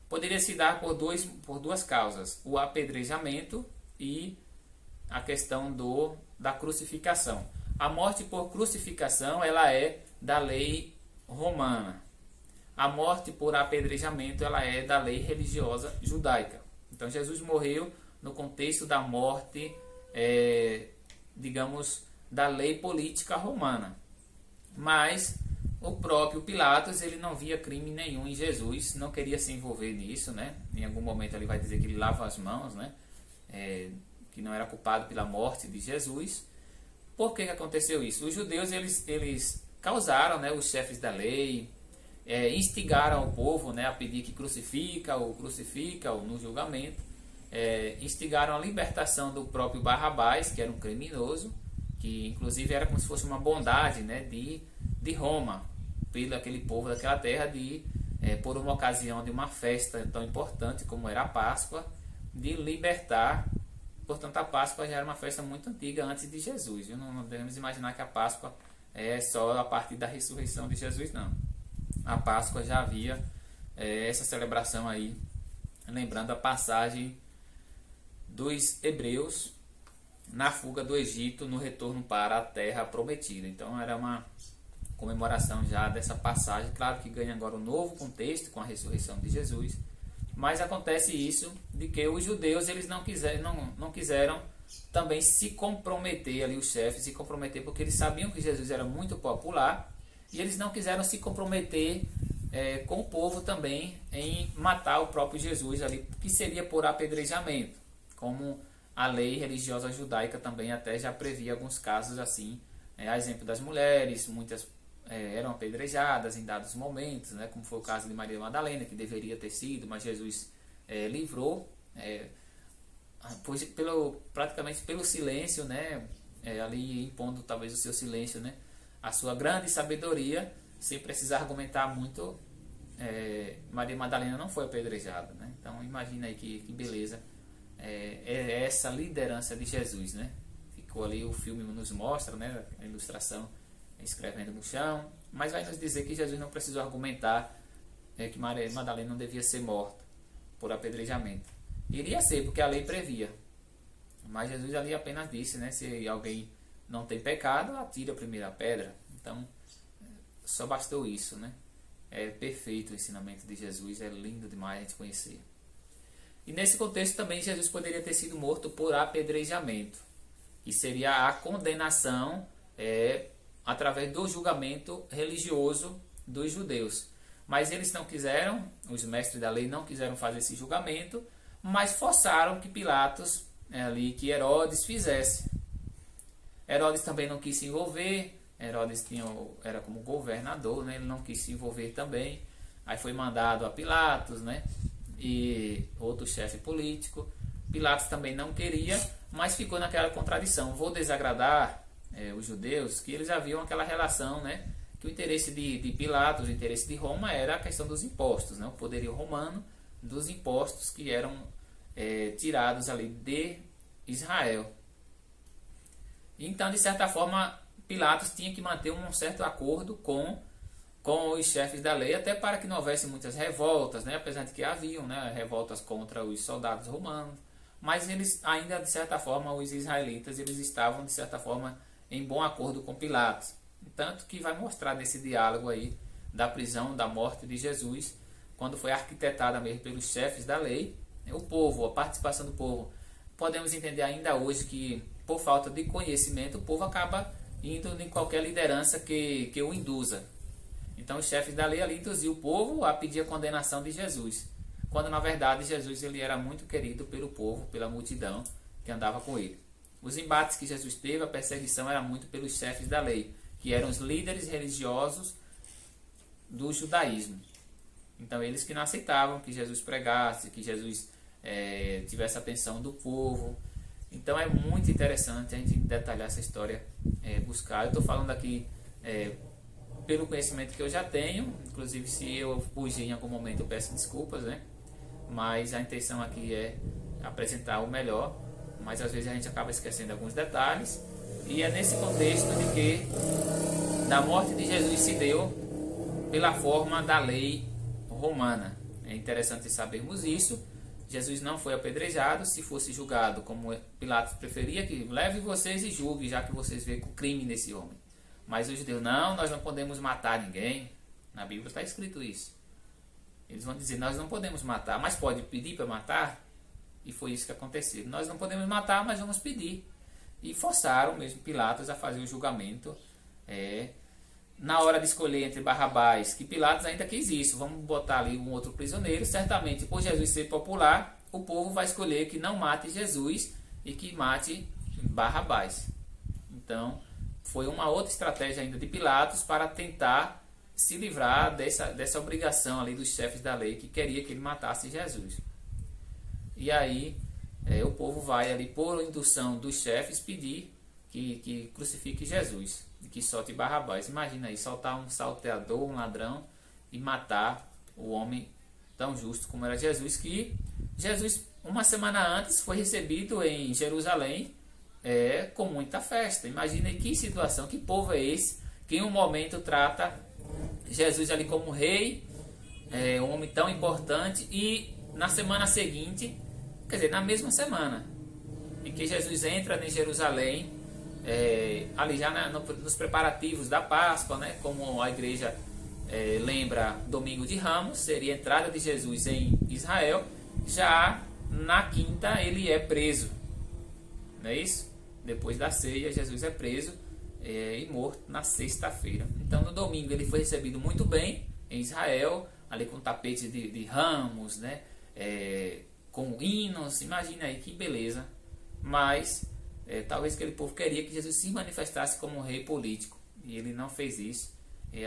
poderia se dar por duas causas: o apedrejamento e a questão da crucificação. A morte por crucificação, ela é da lei romana. A morte por apedrejamento, ela é da lei religiosa judaica. Então Jesus morreu no contexto da morte, digamos, da lei política romana. Mas o próprio Pilatos, ele não via crime nenhum em Jesus, não queria se envolver nisso, né? Em algum momento ele vai dizer que ele lava as mãos, né? Que não era culpado pela morte de Jesus. Por que aconteceu isso? Os judeus, eles causaram, né, os chefes da lei, instigaram o povo, né, a pedir que crucifica-o no julgamento, instigaram a libertação do próprio Barrabás, que era um criminoso, que inclusive era como se fosse uma bondade, né, de Roma, pelo aquele povo daquela terra, por uma ocasião de uma festa tão importante como era a Páscoa, de libertar. Portanto, a Páscoa já era uma festa muito antiga antes de Jesus. Não devemos imaginar que a Páscoa é só a partir da ressurreição de Jesus, não. A Páscoa já havia essa celebração aí, lembrando a passagem dos hebreus na fuga do Egito, no retorno para a terra prometida. Então era uma comemoração já dessa passagem. Claro que ganha agora um novo contexto com a ressurreição de Jesus, mas acontece isso de que os judeus, eles não quiseram também se comprometer, ali os chefes se comprometer, porque eles sabiam que Jesus era muito popular, e eles não quiseram se comprometer com o povo também em matar o próprio Jesus ali, que seria por apedrejamento, como a lei religiosa judaica também até já previa alguns casos assim. A exemplo das mulheres, muitas eram apedrejadas em dados momentos, né, como foi o caso de Maria Madalena, que deveria ter sido, mas Jesus livrou, praticamente pelo silêncio, né, ali impondo talvez o seu silêncio, né, a sua grande sabedoria, sem precisar argumentar muito. Maria Madalena não foi apedrejada, né? Então imagina aí que beleza é essa liderança de Jesus, né? Ficou ali, o filme nos mostra, né, a ilustração escrevendo no chão, mas vai nos dizer que Jesus não precisou argumentar que Maria Madalena não devia ser morta por apedrejamento. Iria ser, porque a lei previa, mas Jesus ali apenas disse, né, se alguém não tem pecado, atire a primeira pedra. Então só bastou isso, né? É perfeito o ensinamento de Jesus, é lindo demais a gente conhecer. E nesse contexto também Jesus poderia ter sido morto por apedrejamento, que seria a condenação através do julgamento religioso dos judeus. Mas eles não quiseram, os mestres da lei não quiseram fazer esse julgamento, mas forçaram que Pilatos, que Herodes fizesse. Herodes também não quis se envolver. Herodes era como governador, né? Ele não quis se envolver também. Aí foi mandado a Pilatos, né? E outro chefe político. Pilatos também não queria, mas ficou naquela contradição. Vou desagradar os judeus, que eles haviam aquela relação, né? Que o interesse de Pilatos, o interesse de Roma era a questão dos impostos, né? O poderio romano dos impostos que eram tirados ali de Israel. Então, de certa forma, Pilatos tinha que manter um certo acordo com os chefes da lei, até para que não houvesse muitas revoltas, né? Apesar de que haviam, né, revoltas contra os soldados romanos, mas eles ainda, de certa forma, os israelitas, eles estavam, de certa forma, em bom acordo com Pilatos. Tanto que vai mostrar nesse diálogo aí da prisão, da morte de Jesus, quando foi arquitetada mesmo pelos chefes da lei, o povo, a participação do povo. Podemos entender ainda hoje que, por falta de conhecimento, o povo acaba indo em qualquer liderança que o induza. Então os chefes da lei ali induziam o povo a pedir a condenação de Jesus, quando na verdade Jesus ele era muito querido pelo povo, pela multidão que andava com ele. Os embates que Jesus teve, a perseguição era muito pelos chefes da lei, que eram os líderes religiosos do judaísmo. Então eles que não aceitavam que Jesus pregasse, que Jesus tivesse a atenção do povo. Então é muito interessante a gente detalhar essa história, buscar. Eu estou falando aqui pelo conhecimento que eu já tenho, inclusive se eu fugir em algum momento eu peço desculpas, né? Mas a intenção aqui é apresentar o melhor, mas às vezes a gente acaba esquecendo alguns detalhes, e é nesse contexto de que da morte de Jesus se deu pela forma da lei romana. É interessante sabermos isso. Jesus não foi apedrejado. Se fosse julgado como Pilatos preferia, que leve vocês e julgue, já que vocês veem o crime nesse homem. Mas os judeus, não, nós não podemos matar ninguém. Na Bíblia está escrito isso. Eles vão dizer, nós não podemos matar, mas pode pedir para matar? E foi isso que aconteceu. Nós não podemos matar, mas vamos pedir. E forçaram mesmo Pilatos a fazer o julgamento. Na hora de escolher entre Barrabás, que Pilatos ainda quis isso, vamos botar ali um outro prisioneiro. Certamente, por Jesus ser popular, o povo vai escolher que não mate Jesus e que mate Barrabás. Então, foi uma outra estratégia ainda de Pilatos para tentar se livrar dessa obrigação ali dos chefes da lei, que queria que ele matasse Jesus. E aí o povo vai ali, por indução dos chefes, pedir que crucifique Jesus, que solte Barrabás. Imagina aí, soltar um salteador, um ladrão, e matar o homem tão justo como era Jesus, que Jesus, uma semana antes, foi recebido em Jerusalém com muita festa. Imagina aí que situação, que povo é esse, que em um momento trata Jesus ali como rei, um homem tão importante, e na semana seguinte, quer dizer, na mesma semana em que Jesus entra em Jerusalém, ali já nos preparativos da Páscoa, né, como a igreja lembra, domingo de Ramos, seria a entrada de Jesus em Israel. Já na quinta ele é preso, não é isso? Depois da ceia, Jesus é preso e morto na sexta-feira. Então no domingo ele foi recebido muito bem em Israel, ali com tapetes de ramos, né, com hinos. Imagina aí que beleza. Mas talvez aquele povo queria que Jesus se manifestasse como um rei político, e ele não fez isso.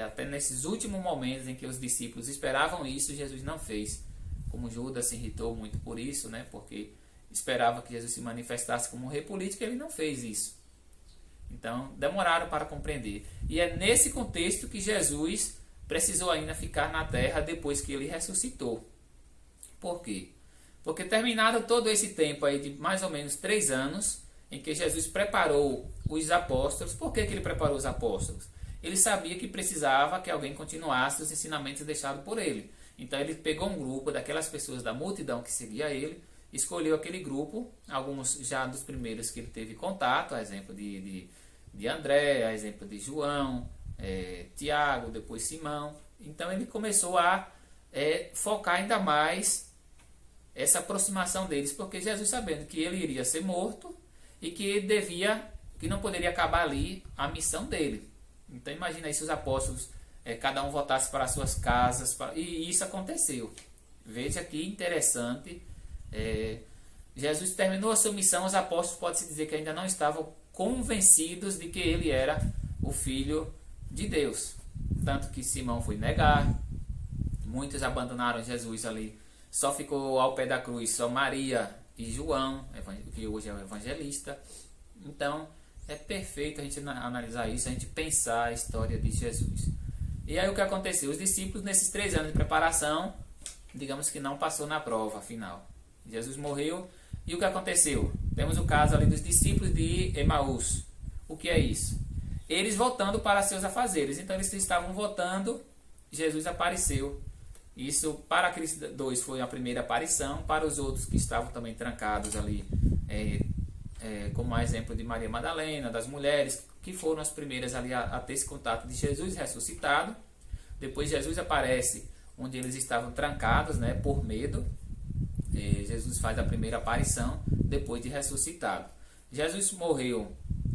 Até nesses últimos momentos em que os discípulos esperavam isso, Jesus não fez. Como Judas se irritou muito por isso, né, porque esperava que Jesus se manifestasse como um rei político, ele não fez isso. Então demoraram para compreender. E é nesse contexto que Jesus precisou ainda ficar na terra depois que ele ressuscitou. Por quê? Porque terminado todo esse tempo aí de mais ou menos 3 anos, em que Jesus preparou os apóstolos. Por que ele preparou os apóstolos? Ele sabia que precisava que alguém continuasse os ensinamentos deixados por ele. Então ele pegou um grupo daquelas pessoas da multidão que seguia ele, escolheu aquele grupo, alguns já dos primeiros que ele teve contato, a exemplo de André, a exemplo de João, Tiago, depois Simão. Então ele começou a focar ainda mais essa aproximação deles, porque Jesus, sabendo que ele iria ser morto e que ele devia que não poderia acabar ali a missão dele. Então imagina aí se os apóstolos, cada um voltasse para as suas casas, e isso aconteceu. Veja que interessante, Jesus terminou a sua missão, os apóstolos pode-se dizer que ainda não estavam convencidos de que ele era o Filho de Deus. Tanto que Simão foi negar, muitos abandonaram Jesus ali, só ficou ao pé da cruz só Maria e João, que hoje é o evangelista. Então é perfeito a gente analisar isso, a gente pensar a história de Jesus. E aí o que aconteceu? Os discípulos nesses 3 anos de preparação, digamos que não passou na prova final. Jesus morreu e o que aconteceu? Temos o caso ali dos discípulos de Emaús. O que é isso? Eles voltando para seus afazeres. Então eles estavam voltando, Jesus apareceu. Isso para aqueles 2 foi a primeira aparição. Para os outros que estavam também trancados ali, como exemplo de Maria Madalena, das mulheres, que foram as primeiras ali a ter esse contato de Jesus ressuscitado. Depois Jesus aparece onde eles estavam trancados, né, por medo. Jesus faz a primeira aparição depois de ressuscitado. Jesus morreu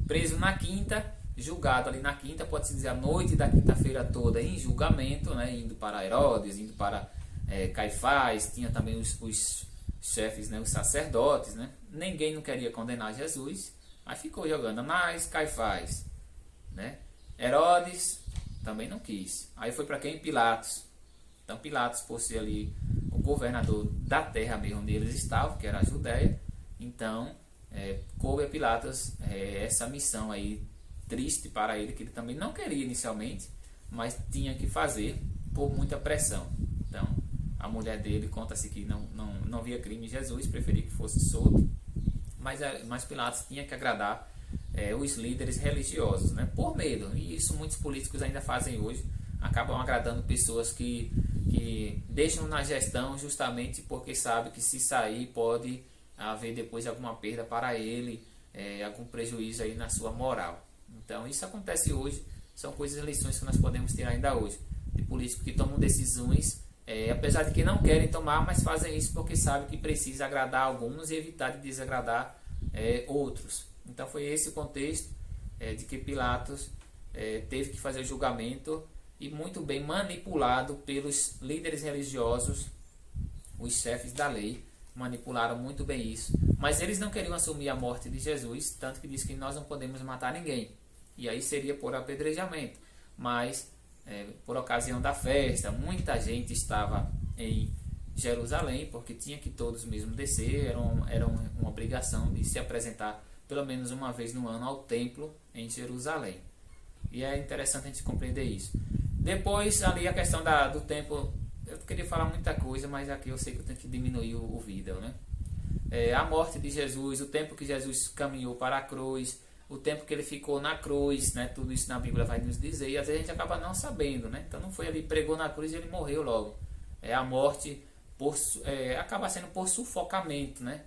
preso na quinta, julgado ali na quinta, pode-se dizer a noite da quinta-feira toda em julgamento, né, indo para Herodes, indo para Caifás, tinha também os chefes, né, os sacerdotes, né? Ninguém não queria condenar Jesus, aí ficou jogando Anás, Caifás, né? Herodes também não quis. Aí foi para quem? Pilatos. Então Pilatos, por ser ali o governador da terra mesmo onde eles estavam, que era a Judéia, então coube a Pilatos essa missão aí triste para ele, que ele também não queria inicialmente, mas tinha que fazer por muita pressão. Então a mulher dele conta-se que não via crime em Jesus, preferia que fosse solto, mas Pilatos tinha que agradar os líderes religiosos, né, por medo. E isso muitos políticos ainda fazem hoje, acabam agradando pessoas que deixam na gestão justamente porque sabe que se sair pode haver depois alguma perda para ele, algum prejuízo aí na sua moral. Então isso acontece hoje, são coisas, lições que nós podemos tirar ainda hoje, de políticos que tomam decisões, apesar de que não querem tomar, mas fazem isso porque sabem que precisa agradar alguns e evitar de desagradar outros. Então foi esse o contexto de que Pilatos teve que fazer o julgamento, e muito bem manipulado pelos líderes religiosos, os chefes da lei, manipularam muito bem isso. Mas eles não queriam assumir a morte de Jesus, tanto que diz que nós não podemos matar ninguém. E aí seria por apedrejamento. Mas, por ocasião da festa, muita gente estava em Jerusalém, porque tinha que todos mesmo descer, era uma obrigação de se apresentar pelo menos uma vez no ano ao templo em Jerusalém. E é interessante a gente compreender isso. Depois, ali a questão do tempo, eu queria falar muita coisa, mas aqui eu sei que eu tenho que diminuir o vídeo, né? A morte de Jesus, o tempo que Jesus caminhou para a cruz, o tempo que ele ficou na cruz, né? Tudo isso na Bíblia vai nos dizer, e às vezes a gente acaba não sabendo, né? Então não foi ali, pregou na cruz e ele morreu logo. A morte acaba sendo por sufocamento, né?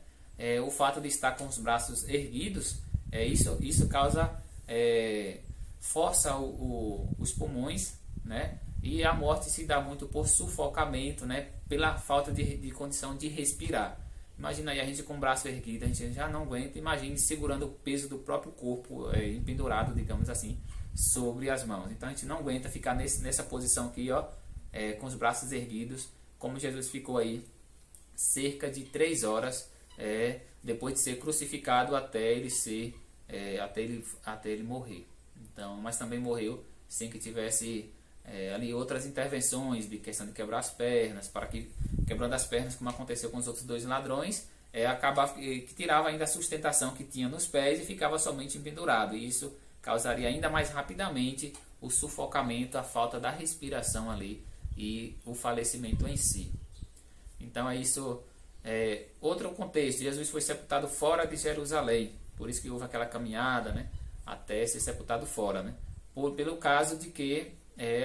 O fato de estar com os braços erguidos, isso causa, força os pulmões, né? E a morte se dá muito por sufocamento, né? Pela falta de condição de respirar. Imagina aí a gente com o braço erguido, a gente já não aguenta. Imagine segurando o peso do próprio corpo, empendurado, digamos assim, sobre as mãos. Então a gente não aguenta ficar nessa posição aqui, ó, com os braços erguidos, como Jesus ficou aí cerca de 3 horas depois de ser crucificado até ele morrer. Então, mas também morreu sem que tivesse ali outras intervenções de questão de quebrar as pernas, para que quebrando as pernas, como aconteceu com os outros 2 ladrões, acabava que tirava ainda a sustentação que tinha nos pés e ficava somente pendurado. E isso causaria ainda mais rapidamente o sufocamento, a falta da respiração ali e o falecimento em si. Então é isso. Outro contexto, Jesus foi sepultado fora de Jerusalém, por isso que houve aquela caminhada, né, até ser sepultado fora, né, pelo caso de que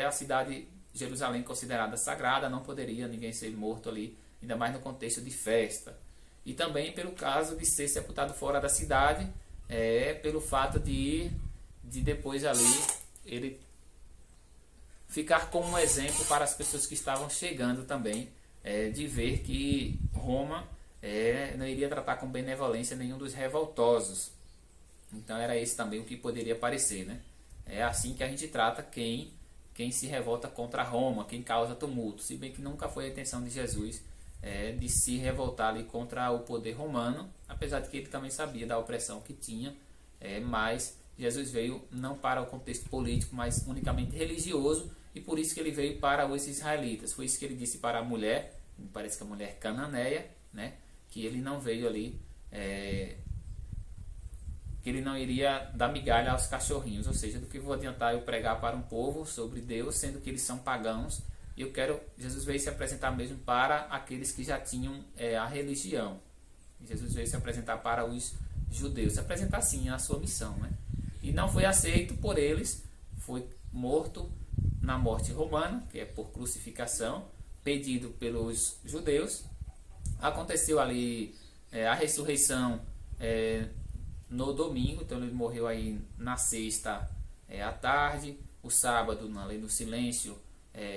a cidade de Jerusalém considerada sagrada, não poderia ninguém ser morto ali, ainda mais no contexto de festa. E também pelo caso de ser sepultado fora da cidade, pelo fato de depois ali ele ficar como um exemplo para as pessoas que estavam chegando também, de ver que Roma não iria tratar com benevolência nenhum dos revoltosos. Então era esse também o que poderia parecer, né? É assim que a gente trata quem se revolta contra Roma, quem causa tumulto, se bem que nunca foi a intenção de Jesus de se revoltar ali contra o poder romano, apesar de que ele também sabia da opressão que tinha, mas Jesus veio não para o contexto político, mas unicamente religioso, e por isso que ele veio para os israelitas. Foi isso que ele disse para a mulher, me parece que a mulher cananeia, né, que ele não veio ali, que ele não iria dar migalha aos cachorrinhos, ou seja, do que vou adiantar eu pregar para um povo sobre Deus, sendo que eles são pagãos, e Jesus veio se apresentar mesmo para aqueles que já tinham a religião. Jesus veio se apresentar para os judeus, se apresentar sim a sua missão, né? E não foi aceito por eles, foi morto na morte romana, que é por crucificação, pedido pelos judeus. Aconteceu ali a ressurreição no domingo, então ele morreu aí na sexta à tarde, o sábado na lei do silêncio,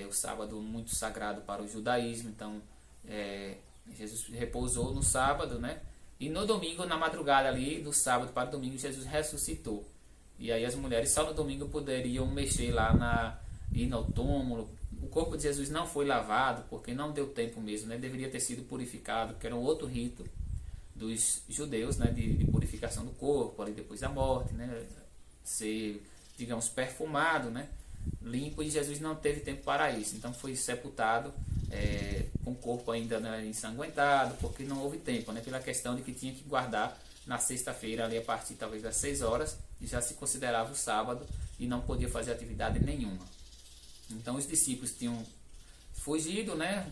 o sábado muito sagrado para o judaísmo, então Jesus repousou no sábado, né? E no domingo, na madrugada ali, do sábado para o domingo, Jesus ressuscitou. E aí as mulheres só no domingo poderiam mexer lá ir no túmulo. O corpo de Jesus não foi lavado, porque não deu tempo mesmo, né? Deveria ter sido purificado, que era um outro rito dos judeus, né? De purificação do corpo, ali depois da morte, né? Ser, digamos, perfumado, né? Limpo, e Jesus não teve tempo para isso. Então foi sepultado com o corpo ainda, né, ensanguentado, porque não houve tempo, né? Pela questão de que tinha que guardar na sexta-feira, ali a partir talvez das 6 horas, e já se considerava o sábado e não podia fazer atividade nenhuma. Então os discípulos tinham fugido, né?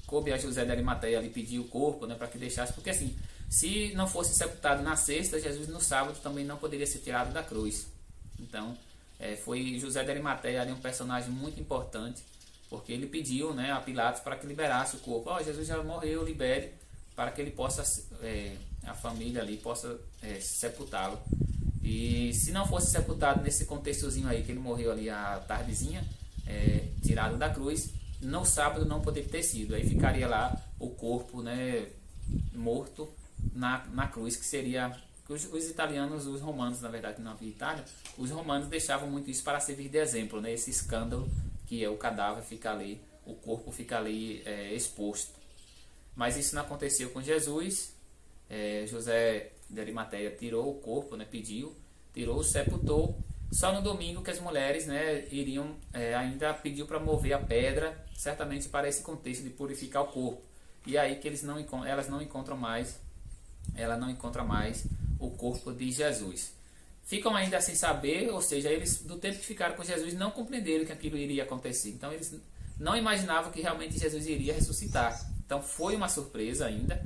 Coube a José de Arimateia ali pedir o corpo, né, para que deixasse, porque assim, se não fosse sepultado na sexta, Jesus no sábado também não poderia ser tirado da cruz. Então foi José de Arimateia ali um personagem muito importante, porque ele pediu, né, a Pilatos para que liberasse o corpo. Jesus já morreu, libere, para que ele possa, a família ali possa sepultá-lo. E se não fosse sepultado nesse contextozinho aí, que ele morreu ali à tardezinha, tirado da cruz, no sábado não poderia ter sido. Aí ficaria lá o corpo, né, morto na cruz, que seria... Os italianos, os romanos, na verdade, não havia Itália, os romanos deixavam muito isso para servir de exemplo, né, esse escândalo que o cadáver fica ali, o corpo fica ali exposto. Mas isso não aconteceu com Jesus. José de Arimateia tirou o corpo, né, tirou, sepultou. Só no domingo que as mulheres, né, iriam, ainda pediu para mover a pedra, certamente para esse contexto de purificar o corpo. E aí que ela não encontra mais o corpo de Jesus. Ficam ainda sem saber, ou seja, eles do tempo que ficaram com Jesus não compreenderam que aquilo iria acontecer. Então eles não imaginavam que realmente Jesus iria ressuscitar. Então foi uma surpresa ainda.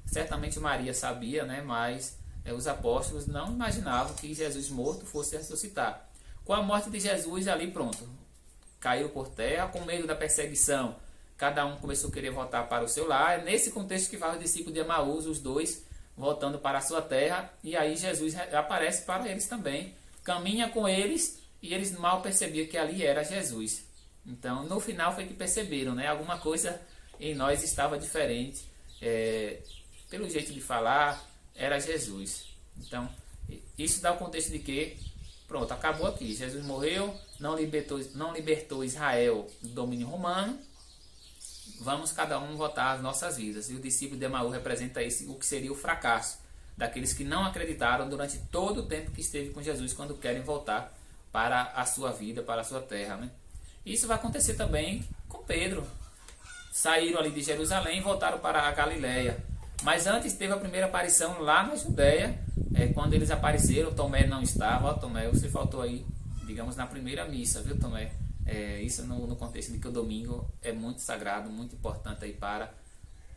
Certamente Maria sabia, né, mas os apóstolos não imaginavam que Jesus morto fosse ressuscitar. Com a morte de Jesus ali, pronto, caiu por terra, com medo da perseguição. Cada um começou a querer voltar para o seu lar. É nesse contexto que vai os discípulos de Emaús, os dois voltando para a sua terra, e aí Jesus aparece para eles também, caminha com eles, e eles mal percebiam que ali era Jesus. Então no final foi que perceberam, né? Alguma coisa em nós estava diferente, pelo jeito de falar, era Jesus. Então isso dá o contexto de que pronto, acabou aqui, Jesus morreu, não libertou Israel do domínio romano, vamos cada um voltar às nossas vidas. E o discípulo de Emaús representa o que seria o fracasso daqueles que não acreditaram durante todo o tempo que esteve com Jesus, quando querem voltar para a sua vida, para a sua terra, né? Isso vai acontecer também com Pedro. Saíram ali de Jerusalém e voltaram para a Galileia. Mas antes teve a primeira aparição lá na Judéia, quando eles apareceram. Tomé não estava. Ó, Tomé, você faltou aí, digamos, na primeira missa, viu, Tomé? Isso no contexto de que o domingo é muito sagrado, muito importante aí para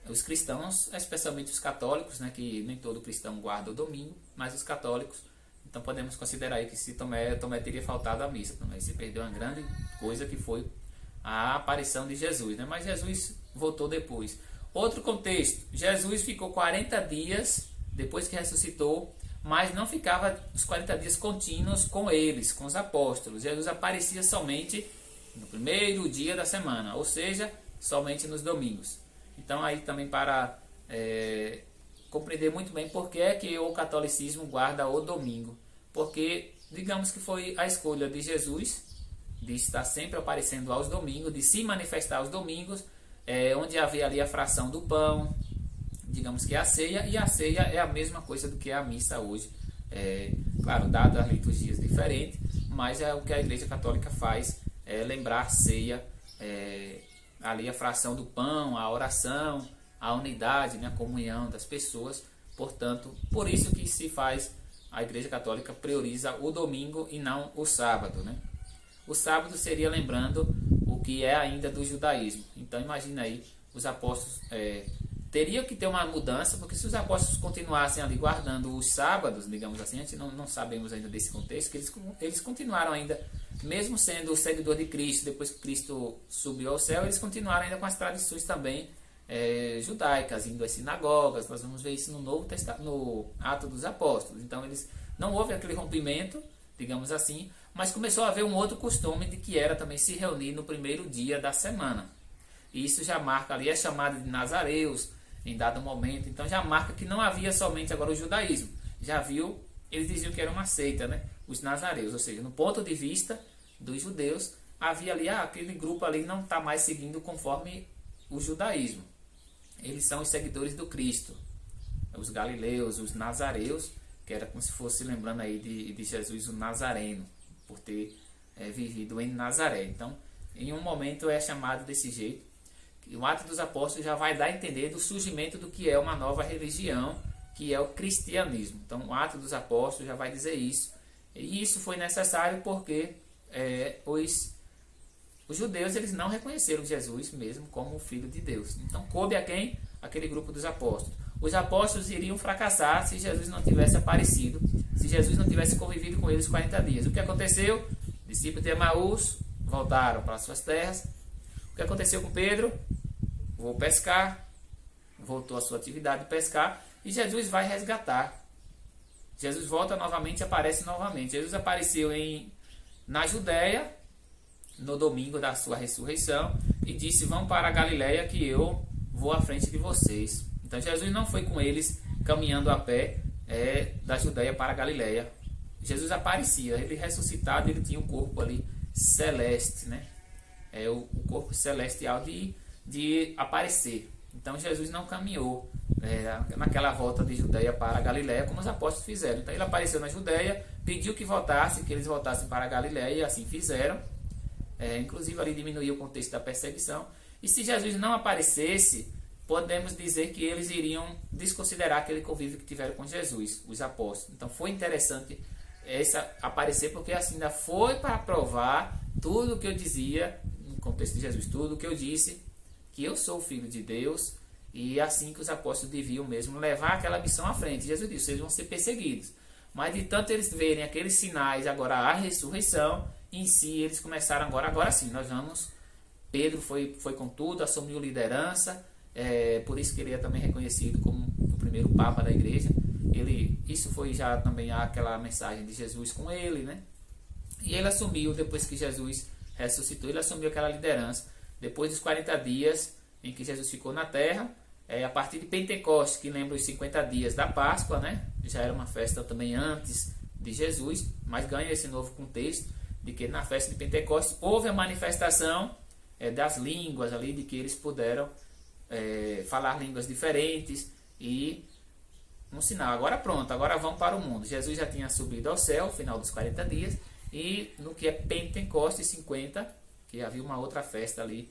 os cristãos, especialmente os católicos, né, que nem todo cristão guarda o domingo, mas os católicos. Então podemos considerar aí que se Tomé teria faltado à missa, Tomé se perdeu uma grande coisa, que foi a aparição de Jesus, né? Mas Jesus voltou depois. Outro contexto, Jesus ficou 40 dias depois que ressuscitou, mas não ficava os 40 dias contínuos com eles, com os apóstolos. Jesus aparecia somente no primeiro dia da semana, ou seja, somente nos domingos. Então aí também para compreender muito bem por que é que o catolicismo guarda o domingo. Porque, digamos que foi a escolha de Jesus, de estar sempre aparecendo aos domingos, de se manifestar aos domingos, onde havia ali a fração do pão, digamos que é a ceia, e a ceia é a mesma coisa do que a missa hoje. Claro, dado as liturgias diferentes, mas é o que a Igreja Católica faz, lembrar a ceia, ali a fração do pão, a oração, a unidade, né, a comunhão das pessoas. Portanto, por isso que se faz, a Igreja Católica prioriza o domingo e não o sábado, né? O sábado seria lembrando o que é ainda do judaísmo. Então imagina aí, os apóstolos teriam que ter uma mudança, porque se os apóstolos continuassem ali guardando os sábados, digamos assim, a gente não sabemos ainda desse contexto, que eles continuaram ainda, mesmo sendo o seguidor de Cristo, depois que Cristo subiu ao céu, eles continuaram ainda com as tradições também judaicas, indo às sinagogas. Nós vamos ver isso no Novo Testamento, no Atos dos Apóstolos. Então eles não houve aquele rompimento, digamos assim, mas começou a haver um outro costume, de que era também se reunir no primeiro dia da semana. E isso já marca ali, é chamado de nazareus em dado momento. Então já marca que não havia somente agora o judaísmo, já viu, eles diziam que era uma seita, né? Os nazareus, ou seja, no ponto de vista dos judeus, havia ali, aquele grupo ali não está mais seguindo conforme o judaísmo. Eles são os seguidores do Cristo, os galileus, os nazareus, que era como se fosse, lembrando aí de Jesus, o Nazareno, por ter vivido em Nazaré. Então, em um momento é chamado desse jeito. E o Atos dos Apóstolos já vai dar a entender do surgimento do que é uma nova religião, que é o cristianismo. Então, o Atos dos Apóstolos já vai dizer isso. E isso foi necessário porque os judeus, eles não reconheceram Jesus mesmo como o Filho de Deus. Então, coube a quem? Aquele grupo dos apóstolos. Os apóstolos iriam fracassar se Jesus não tivesse aparecido, se Jesus não tivesse convivido com eles 40 dias. O que aconteceu? Discípulos de Emaús voltaram para suas terras. O que aconteceu com Pedro? Vou pescar. Voltou à sua atividade de pescar. E Jesus vai resgatar. Jesus volta novamente e aparece novamente. Jesus apareceu na Judéia, no domingo da sua ressurreição, e disse: vão para a Galileia que eu vou à frente de vocês. Então Jesus não foi com eles caminhando a pé da Judéia para a Galileia. Jesus aparecia, ele ressuscitado, ele tinha um corpo ali celeste, né? O corpo celestial de aparecer. Então Jesus não caminhou naquela volta de Judéia para a Galileia como os apóstolos fizeram. Então ele apareceu na Judéia, pediu que eles voltassem para a Galileia, e assim fizeram. Inclusive ali diminuiu o contexto da perseguição. E se Jesus não aparecesse, podemos dizer que eles iriam desconsiderar aquele convívio que tiveram com Jesus, os apóstolos. Então foi interessante aparecer, porque assim ainda foi para provar tudo o que eu dizia no contexto de Jesus, tudo o que eu disse, que eu sou o Filho de Deus, e assim que os apóstolos deviam mesmo levar aquela missão à frente. Jesus disse: vocês vão ser perseguidos. Mas de tanto eles verem aqueles sinais, agora a ressurreição em si, eles começaram agora sim, nós vamos. Pedro foi com tudo, assumiu liderança, por isso que ele é também reconhecido como o primeiro Papa da igreja. Isso foi já também aquela mensagem de Jesus com ele, né? E ele assumiu, depois que Jesus ressuscitou, ele assumiu aquela liderança. Depois dos 40 dias em que Jesus ficou na terra, a partir de Pentecostes, que lembra os 50 dias da Páscoa, né? Já era uma festa também antes de Jesus, mas ganha esse novo contexto de que na festa de Pentecostes houve a manifestação das línguas ali, de que eles puderam falar línguas diferentes, e um sinal, agora pronto, agora vão para o mundo. Jesus já tinha subido ao céu, final dos 40 dias, e no que é Pentecostes 50, que havia uma outra festa ali,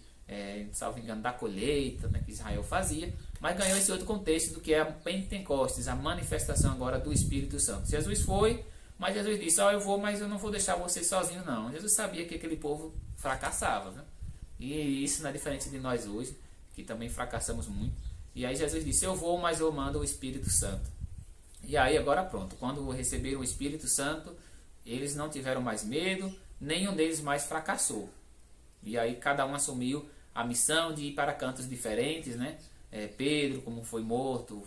salvo engano, da colheita, né, que Israel fazia, mas ganhou esse outro contexto do que é a Pentecostes, a manifestação agora do Espírito Santo. Jesus foi, mas Jesus disse: eu vou, mas eu não vou deixar vocês sozinhos não. Jesus sabia que aquele povo fracassava, né? E isso não é diferente de nós hoje, que também fracassamos muito. E aí Jesus disse: eu vou, mas eu mando o Espírito Santo. E aí agora pronto, quando receberam o Espírito Santo, eles não tiveram mais medo, nenhum deles mais fracassou. E aí cada um assumiu a missão de ir para cantos diferentes, né? Pedro, como foi morto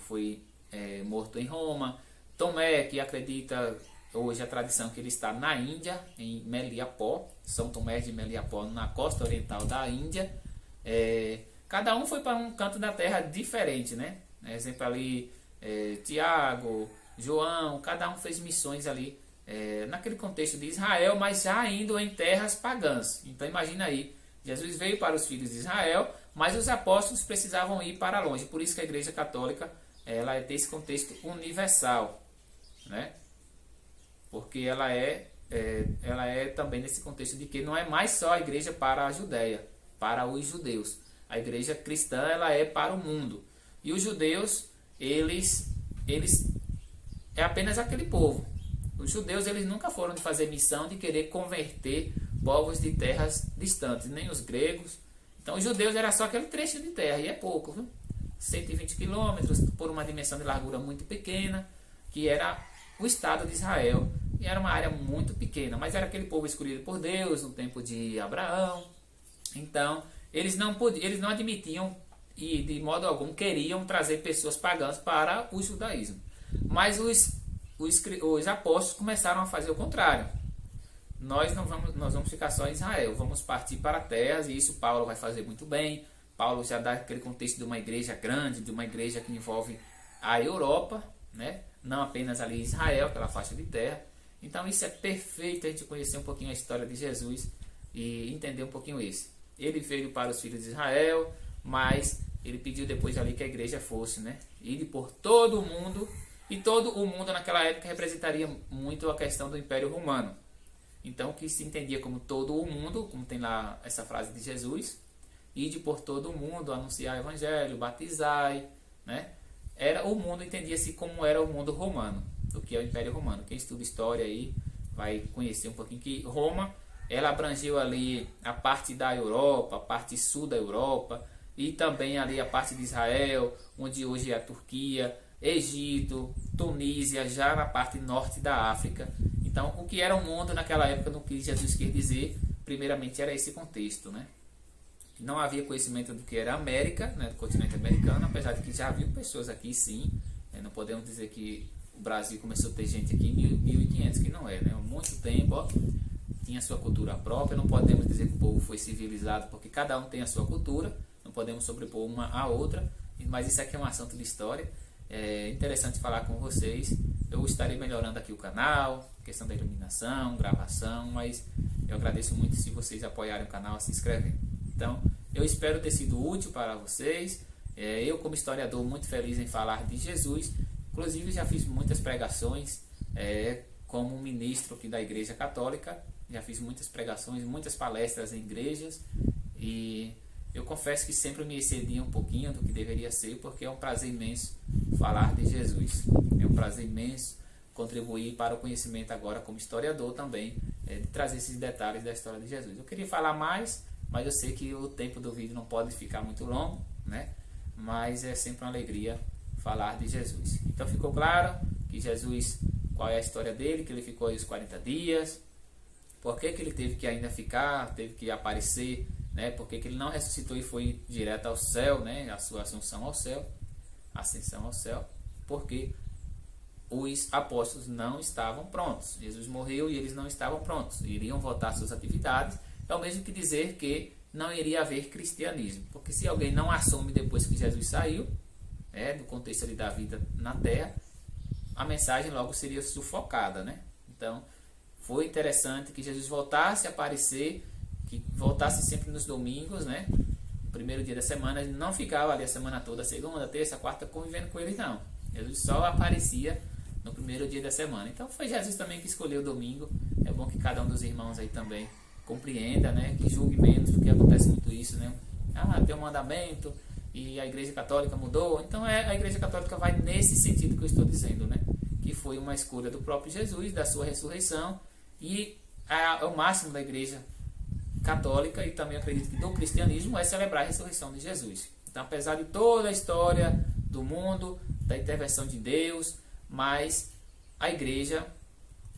em Roma. Tomé, que acredita hoje a tradição que ele está na Índia, em Meliapó, São Tomé de Meliapó, na costa oriental da Índia. Cada um foi para um canto da terra diferente, né? Exemplo ali, Tiago, João, cada um fez missões ali naquele contexto de Israel, mas já indo em terras pagãs. Então imagina aí, Jesus veio para os filhos de Israel, mas os apóstolos precisavam ir para longe. Por isso que a Igreja Católica ela tem esse contexto universal, né? Porque ela é também nesse contexto de que não é mais só a igreja para a Judéia, para os judeus. A igreja cristã ela é para o mundo. E os judeus, eles é apenas aquele povo. Os judeus eles nunca foram de fazer missão de querer converter povos de terras distantes, nem os gregos. Então os judeus era só aquele trecho de terra, e é pouco, viu? 120 quilômetros por uma dimensão de largura muito pequena, que era o Estado de Israel. E era uma área muito pequena, mas era aquele povo escolhido por Deus no tempo de Abraão. Então eles não admitiam e de modo algum queriam trazer pessoas pagãs para o judaísmo. Mas os apóstolos começaram a fazer o contrário. Nós vamos ficar só em Israel, vamos partir para terras, e isso Paulo vai fazer muito bem. Paulo já dá aquele contexto de uma igreja grande, de uma igreja que envolve a Europa, né? Não apenas ali Israel, aquela faixa de terra. Então isso é perfeito a gente conhecer um pouquinho a história de Jesus e entender um pouquinho isso. Ele veio para os filhos de Israel, mas ele pediu depois ali que a igreja fosse, né? Ir por todo o mundo, e todo o mundo naquela época representaria muito a questão do Império Romano. Então o que se entendia como todo o mundo, como tem lá essa frase de Jesus, ide por todo o mundo, anunciar o evangelho, batizai, né? O mundo entendia-se como era o mundo romano, do que é o Império Romano. Quem estuda história aí vai conhecer um pouquinho que Roma, ela abrangeu ali a parte da Europa, a parte sul da Europa, e também ali a parte de Israel, onde hoje é a Turquia, Egito, Tunísia, já na parte norte da África. Então, o que era o mundo naquela época, no que Jesus quer dizer, primeiramente era esse contexto, né? Não havia conhecimento do que era a América, né, do continente americano, apesar de que já havia pessoas aqui, sim. Não podemos dizer que o Brasil começou a ter gente aqui em 1500, que não é, né? Há muito tempo, ó, tinha sua cultura própria. Não podemos dizer que o povo foi civilizado, porque cada um tem a sua cultura, não podemos sobrepor uma à outra, mas isso aqui é um assunto de história. É interessante falar com vocês. Eu estarei melhorando aqui o canal, questão da iluminação, gravação, mas eu agradeço muito se vocês apoiarem o canal, se inscreverem. Então, eu espero ter sido útil para vocês. Eu, como historiador, muito feliz em falar de Jesus. Inclusive, já fiz muitas pregações como ministro aqui da Igreja Católica. Já fiz muitas pregações, muitas palestras em igrejas. E eu confesso que sempre me excedi um pouquinho do que deveria ser, porque é um prazer imenso falar de Jesus. É um prazer imenso contribuir para o conhecimento agora como historiador também, de trazer esses detalhes da história de Jesus. Eu queria falar mais, mas eu sei que o tempo do vídeo não pode ficar muito longo, né? Mas é sempre uma alegria falar de Jesus. Então ficou claro que Jesus, qual é a história dele, que ele ficou aí os 40 dias, por que ele teve que ainda ficar, teve que aparecer, né? Por que ele não ressuscitou e foi direto ao céu, né? A sua ascensão ao céu, porque os apóstolos não estavam prontos. Jesus morreu e eles não estavam prontos, iriam voltar às suas atividades. É o mesmo que dizer que não iria haver cristianismo, porque se alguém não assume depois que Jesus saiu, do contexto ali da vida na terra, a mensagem logo seria sufocada, né? Então, foi interessante que Jesus voltasse a aparecer, que voltasse sempre nos domingos, né? No primeiro dia da semana, ele não ficava ali a semana toda, segunda, terça, quarta, convivendo com eles, não. Jesus só aparecia no primeiro dia da semana. Então, foi Jesus também que escolheu o domingo. É bom que cada um dos irmãos aí também compreenda, né? Que julgue menos, porque acontece muito isso, né? Tem um mandamento e a Igreja Católica mudou. Então a Igreja Católica vai nesse sentido que eu estou dizendo, né? Que foi uma escolha do próprio Jesus, da sua ressurreição, e o máximo da Igreja Católica, e também acredito que do cristianismo, é celebrar a ressurreição de Jesus. Então, apesar de toda a história do mundo, da intervenção de Deus, mas a Igreja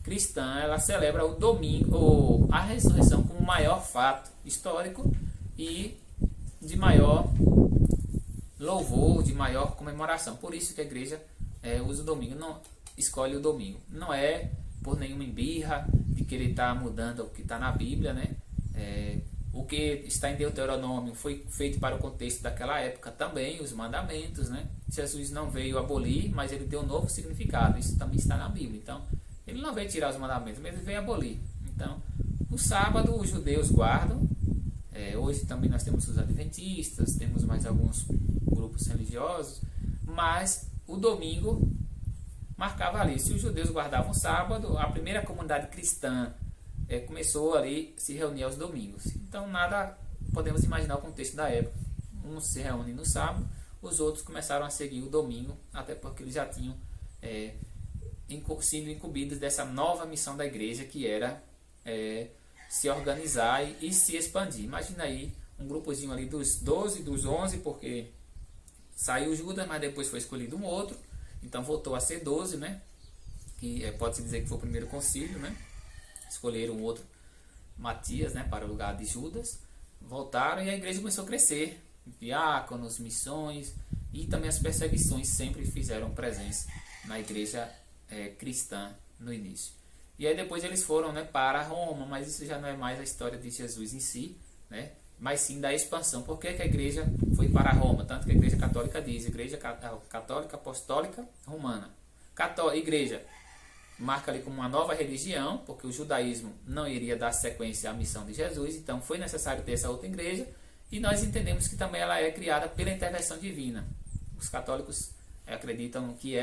cristã, ela celebra o domingo, a ressurreição, como o maior fato histórico e de maior louvor, de maior comemoração. Por isso que a igreja usa o domingo, não escolhe o domingo. Não é por nenhuma embirra de querer estar mudando o que está na Bíblia, né? O que está em Deuteronômio foi feito para o contexto daquela época também, os mandamentos, né? Jesus não veio abolir, mas ele deu um novo significado. Isso também está na Bíblia. Então, ele não veio tirar os mandamentos, mas ele veio abolir. Então, o sábado os judeus guardam. Hoje também nós temos os adventistas, temos mais alguns grupos religiosos, mas o domingo marcava ali. Se os judeus guardavam o sábado, a primeira comunidade cristã começou ali a se reunir aos domingos. Então nada podemos imaginar o contexto da época. Uns se reúnem no sábado, os outros começaram a seguir o domingo, até porque eles já tinham sido incumbidos dessa nova missão da igreja, que era se organizar e se expandir. Imagina aí um grupozinho ali dos 12, dos 11, porque saiu Judas, mas depois foi escolhido um outro, então voltou a ser 12, né? Que pode-se dizer que foi o primeiro concílio, né? Escolheram um outro, Matias, né, para o lugar de Judas, voltaram e a igreja começou a crescer. Diáconos, missões e também as perseguições sempre fizeram presença na igreja cristã no início. E aí depois eles foram, né, para Roma, mas isso já não é mais a história de Jesus em si, né, mas sim da expansão. Por que que a igreja foi para Roma? Tanto que a igreja católica diz, igreja católica apostólica romana. Igreja marca ali como uma nova religião, porque o judaísmo não iria dar sequência à missão de Jesus, então foi necessário ter essa outra igreja, e nós entendemos que também ela é criada pela intervenção divina. Os católicos acreditam que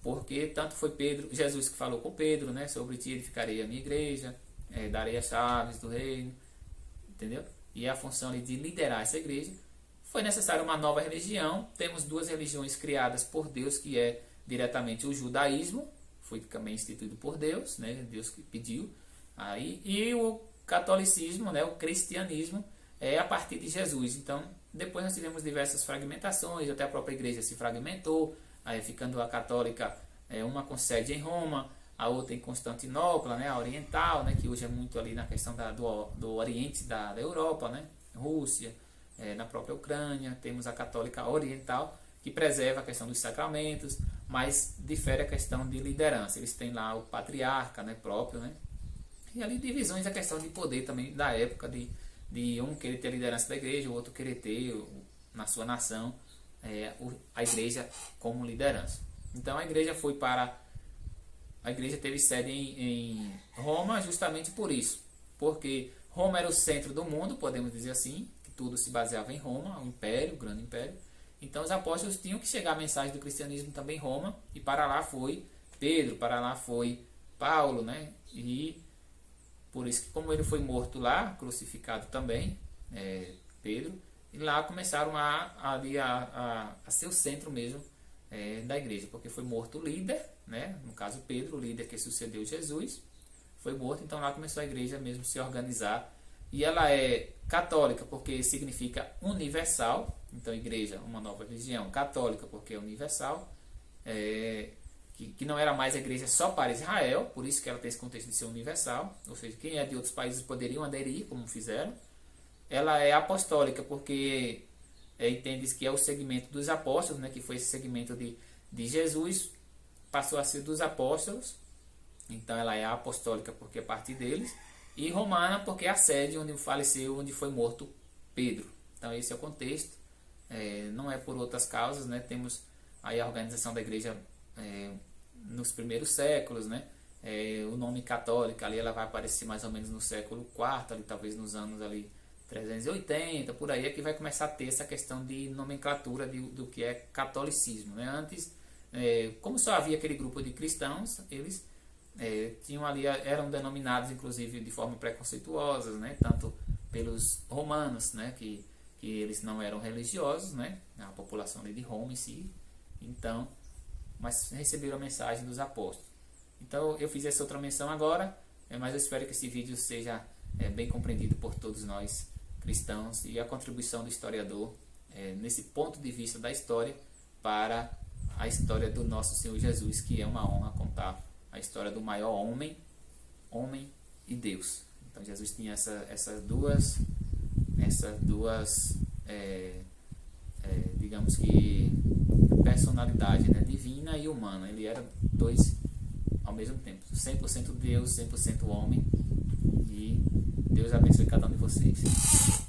porque tanto foi Jesus que falou com Pedro, né, sobre ti edificarei a minha igreja, darei as chaves do reino, entendeu? E a função ali de liderar essa igreja. Foi necessária uma nova religião. Temos duas religiões criadas por Deus, que é diretamente o judaísmo, foi também instituído por Deus, né? Deus que pediu. Aí, e o catolicismo, né? O cristianismo, a partir de Jesus. Então, depois nós tivemos diversas fragmentações, até a própria igreja se fragmentou, aí ficando a católica, uma com sede em Roma, a outra em Constantinopla, né? A oriental, né? Que hoje é muito ali na questão do oriente da Europa, né? Rússia, na própria Ucrânia. Temos a católica oriental, que preserva a questão dos sacramentos, mas difere a questão de liderança. Eles têm lá o patriarca, né, próprio, né? E ali divisões da questão de poder também da época, de um querer ter a liderança da igreja, o outro querer ter na sua nação a igreja como liderança. Então a igreja teve sede em Roma justamente por isso, porque Roma era o centro do mundo, podemos dizer assim, que tudo se baseava em Roma, o império, o grande império. Então os apóstolos tinham que chegar a mensagem do cristianismo também em Roma, e para lá foi Pedro, para lá foi Paulo, né? E por isso que, como ele foi morto lá, crucificado também, Pedro, e lá começaram a ser o centro mesmo da igreja, porque foi morto o líder, né? No caso Pedro, o líder que sucedeu Jesus, foi morto, então lá começou a igreja mesmo a se organizar. E ela é católica porque significa universal, então igreja, uma nova religião, católica porque é universal, que não era mais a igreja só para Israel, por isso que ela tem esse contexto de ser universal, ou seja, quem é de outros países poderiam aderir, como fizeram. Ela é apostólica porque entende-se que é o segmento dos apóstolos, né, que foi esse segmento de Jesus, passou a ser dos apóstolos, então ela é apostólica porque é parte deles, e romana porque é a sede onde faleceu, onde foi morto Pedro. Então esse é o contexto, não é por outras causas, né? Temos aí a organização da igreja nos primeiros séculos, né? O nome católica ali ela vai aparecer mais ou menos no século IV, ali, talvez nos anos ali 380, por aí é que vai começar a ter essa questão de nomenclatura do que é catolicismo, né? Antes, como só havia aquele grupo de cristãos, eles tinham ali, eram denominados inclusive de forma preconceituosa, né? Tanto pelos romanos, né? Que eles não eram religiosos, né? A população ali de Roma em si, então, mas receberam a mensagem dos apóstolos. Então eu fiz essa outra menção agora, mas eu espero que esse vídeo seja bem compreendido por todos nós cristãos, e a contribuição do historiador nesse ponto de vista da história para a história do nosso Senhor Jesus, que é uma honra contar a história do maior homem e Deus. Então Jesus tinha essas duas digamos que personalidade, né, divina e humana. Ele era dois ao mesmo tempo, 100% Deus, 100% homem, e Deus abençoe cada um de vocês.